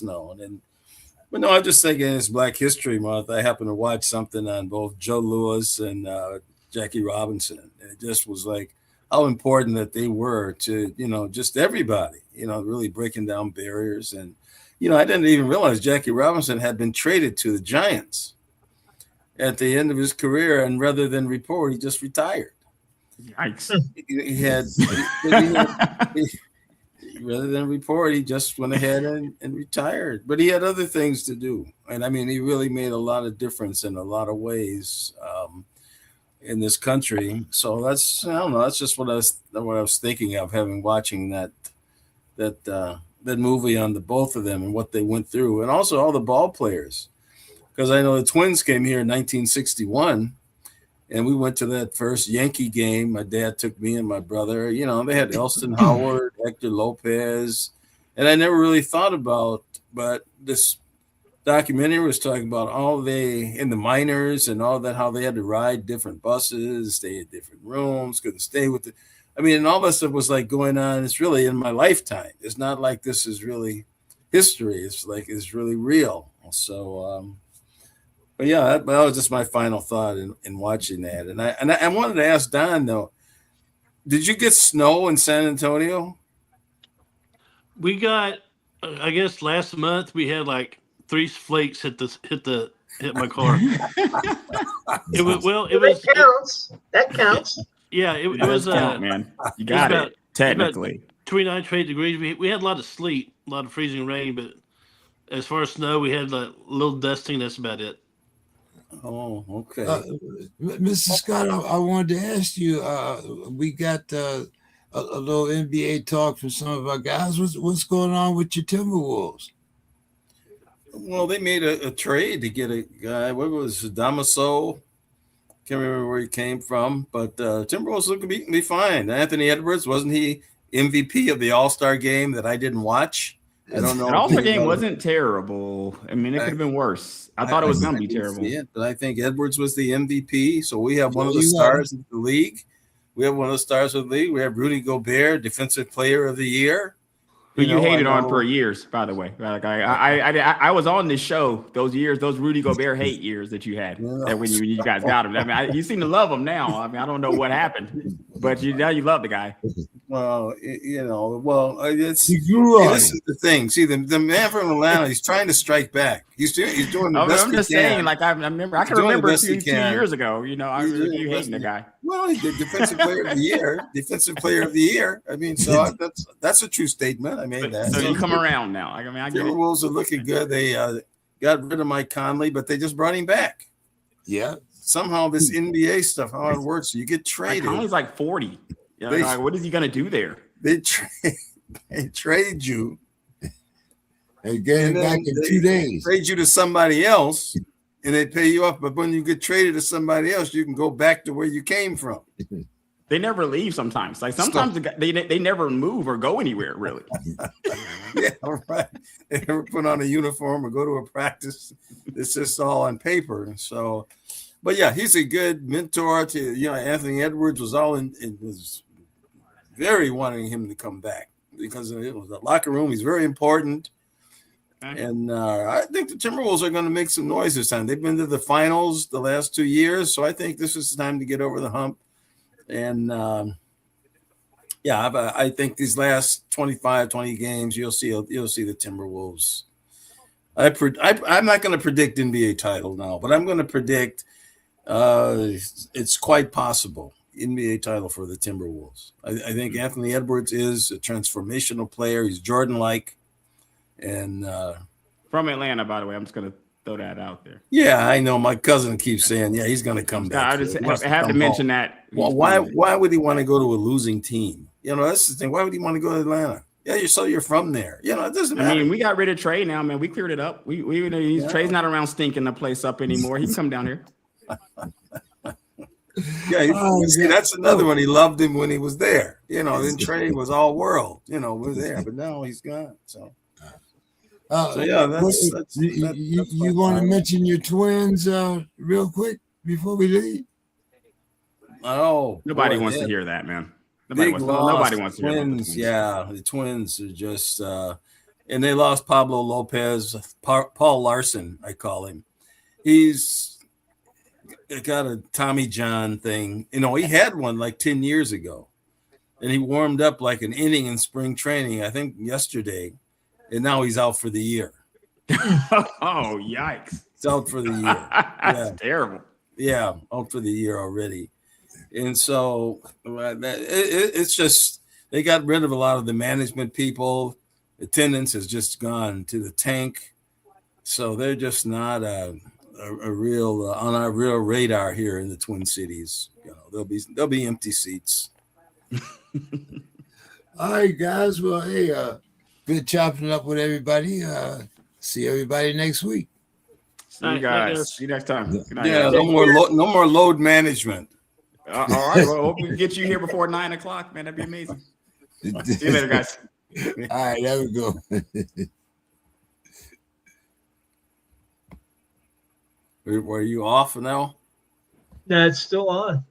known, but no, I'm just thinking it's Black History Month. I happened to watch something on both Joe Louis and Jackie Robinson. And it just was like how important that they were to, just everybody, really breaking down barriers. And, I didn't even realize Jackie Robinson had been traded to the Giants at the end of his career, and rather than report, he just retired. Yikes! rather than report, he just went ahead and retired. But he had other things to do, and I mean, he really made a lot of difference in a lot of ways in this country. So that's I don't know. That's just what I was thinking of watching that movie on the both of them and what they went through, and also all the ball players. Because I know the Twins came here in 1961. And we went to that first Yankee game. My dad took me and my brother. You know, they had Elston Howard, Hector Lopez. And I never really thought about, but this documentary was talking about in the minors and all that, how they had to ride different buses, stay at different rooms, couldn't stay with it. I mean, and all that stuff was like going on. It's really in my lifetime. It's not like this is really history. It's like it's really real. So, but yeah, that was just my final thought in watching that. And I wanted to ask Don though, did you get snow in San Antonio? We got, I guess last month we had like 3 flakes hit my car. That counts. Yeah, it was count, man. You got it. Technically, 29 to 28 degrees. We had a lot of sleet, a lot of freezing rain, but as far as snow, we had a little dusting. That's about it. Oh, okay. Mr. Scott, I wanted to ask you. We got a little NBA talk from some of our guys. What's going on with your Timberwolves? Well, they made a trade to get a guy. What was it, Damaso? Can't remember where he came from, but Timberwolves look to be fine. Anthony Edwards, wasn't he MVP of the All-Star game that I didn't watch? I don't know. The All-Star game wasn't terrible. I mean, it could have been worse. I thought it was going to be terrible. But I think Edwards was the MVP. So we have one of the stars of the league. We have Rudy Gobert, Defensive Player of the Year. Who you hated on for years, by the way. Like I was on this show those years, those Rudy Gobert hate years that you had. That when you guys got him. I mean, you seem to love him now. I mean, I don't know what happened, but now you love the guy. Well, it's he grew up. This is the thing. See, the man from Atlanta, he's trying to strike back. He's doing the best I'm just saying, like I can remember 2 years ago. You know, you hating the guy. Well, he did Defensive Player of the Year. Defensive Player of the Year. I mean, so that's a true statement. I made that. So you come around now. I get it. Wolves are looking good. They got rid of Mike Conley, but they just brought him back. Yeah. Somehow this NBA stuff, how it works, you get traded. Mike Conley's like 40. Yeah, what is he going to do there? They trade you. They get him back in 2 days. Trade you to somebody else, and they pay you off. But when you get traded to somebody else, you can go back to where you came from. They never leave sometimes. Like sometimes they never move or go anywhere, really. Yeah, right. They never put on a uniform or go to a practice. It's just all on paper. So, but yeah, he's a good mentor to, Anthony Edwards was was very wanting him to come back because it was the locker room. He's very important. Okay. And I think the Timberwolves are going to make some noise this time. They've been to the finals the last 2 years. So I think this is the time to get over the hump. And I think these last 20 games, you'll see the Timberwolves. I'm not going to predict NBA title now, but I'm going to predict it's quite possible NBA title for the Timberwolves. I think Anthony Edwards is a transformational player. He's Jordan-like, and from Atlanta, by the way. I'm just going to throw that out there. Yeah, I know. My cousin keeps saying, "Yeah, he's going to come back." I just have to mention that. Well, why would he want to go to a losing team? That's the thing. Why would he want to go to Atlanta? Yeah, you're from there. It doesn't matter. I mean, we got rid of Trey now, man. We cleared it up. Trey's not around stinking the place up anymore. He can come down here. See, that's another one. He loved him when he was there. Then Trey was all world. We're there, but now he's gone. So. You want to mention your Twins real quick before we leave? Oh, nobody wants to hear that, man. Nobody wants to hear that. Yeah, the Twins are just, and they lost Pablo Lopez, Paul Larson, I call him. He's got a Tommy John thing. He had one like 10 years ago, and he warmed up like an inning in spring training, I think yesterday. And now he's out for the year. Oh, yikes. He's out for the year. That's terrible. Yeah, out for the year already. And so it's just they got rid of a lot of the management people. Attendance has just gone to the tank, so they're just not a real on our real radar here in the Twin Cities. You know, there'll be empty seats. All right, guys. Well, hey, good chopping it up with everybody. See everybody next week. See you guys. See you next time. Good night, Yeah, guys. no more load management. All right. Well, hope we can get you here before 9 o'clock, man. That'd be amazing. See you later, guys. All right, there we go. Were you off now? No, it's still on.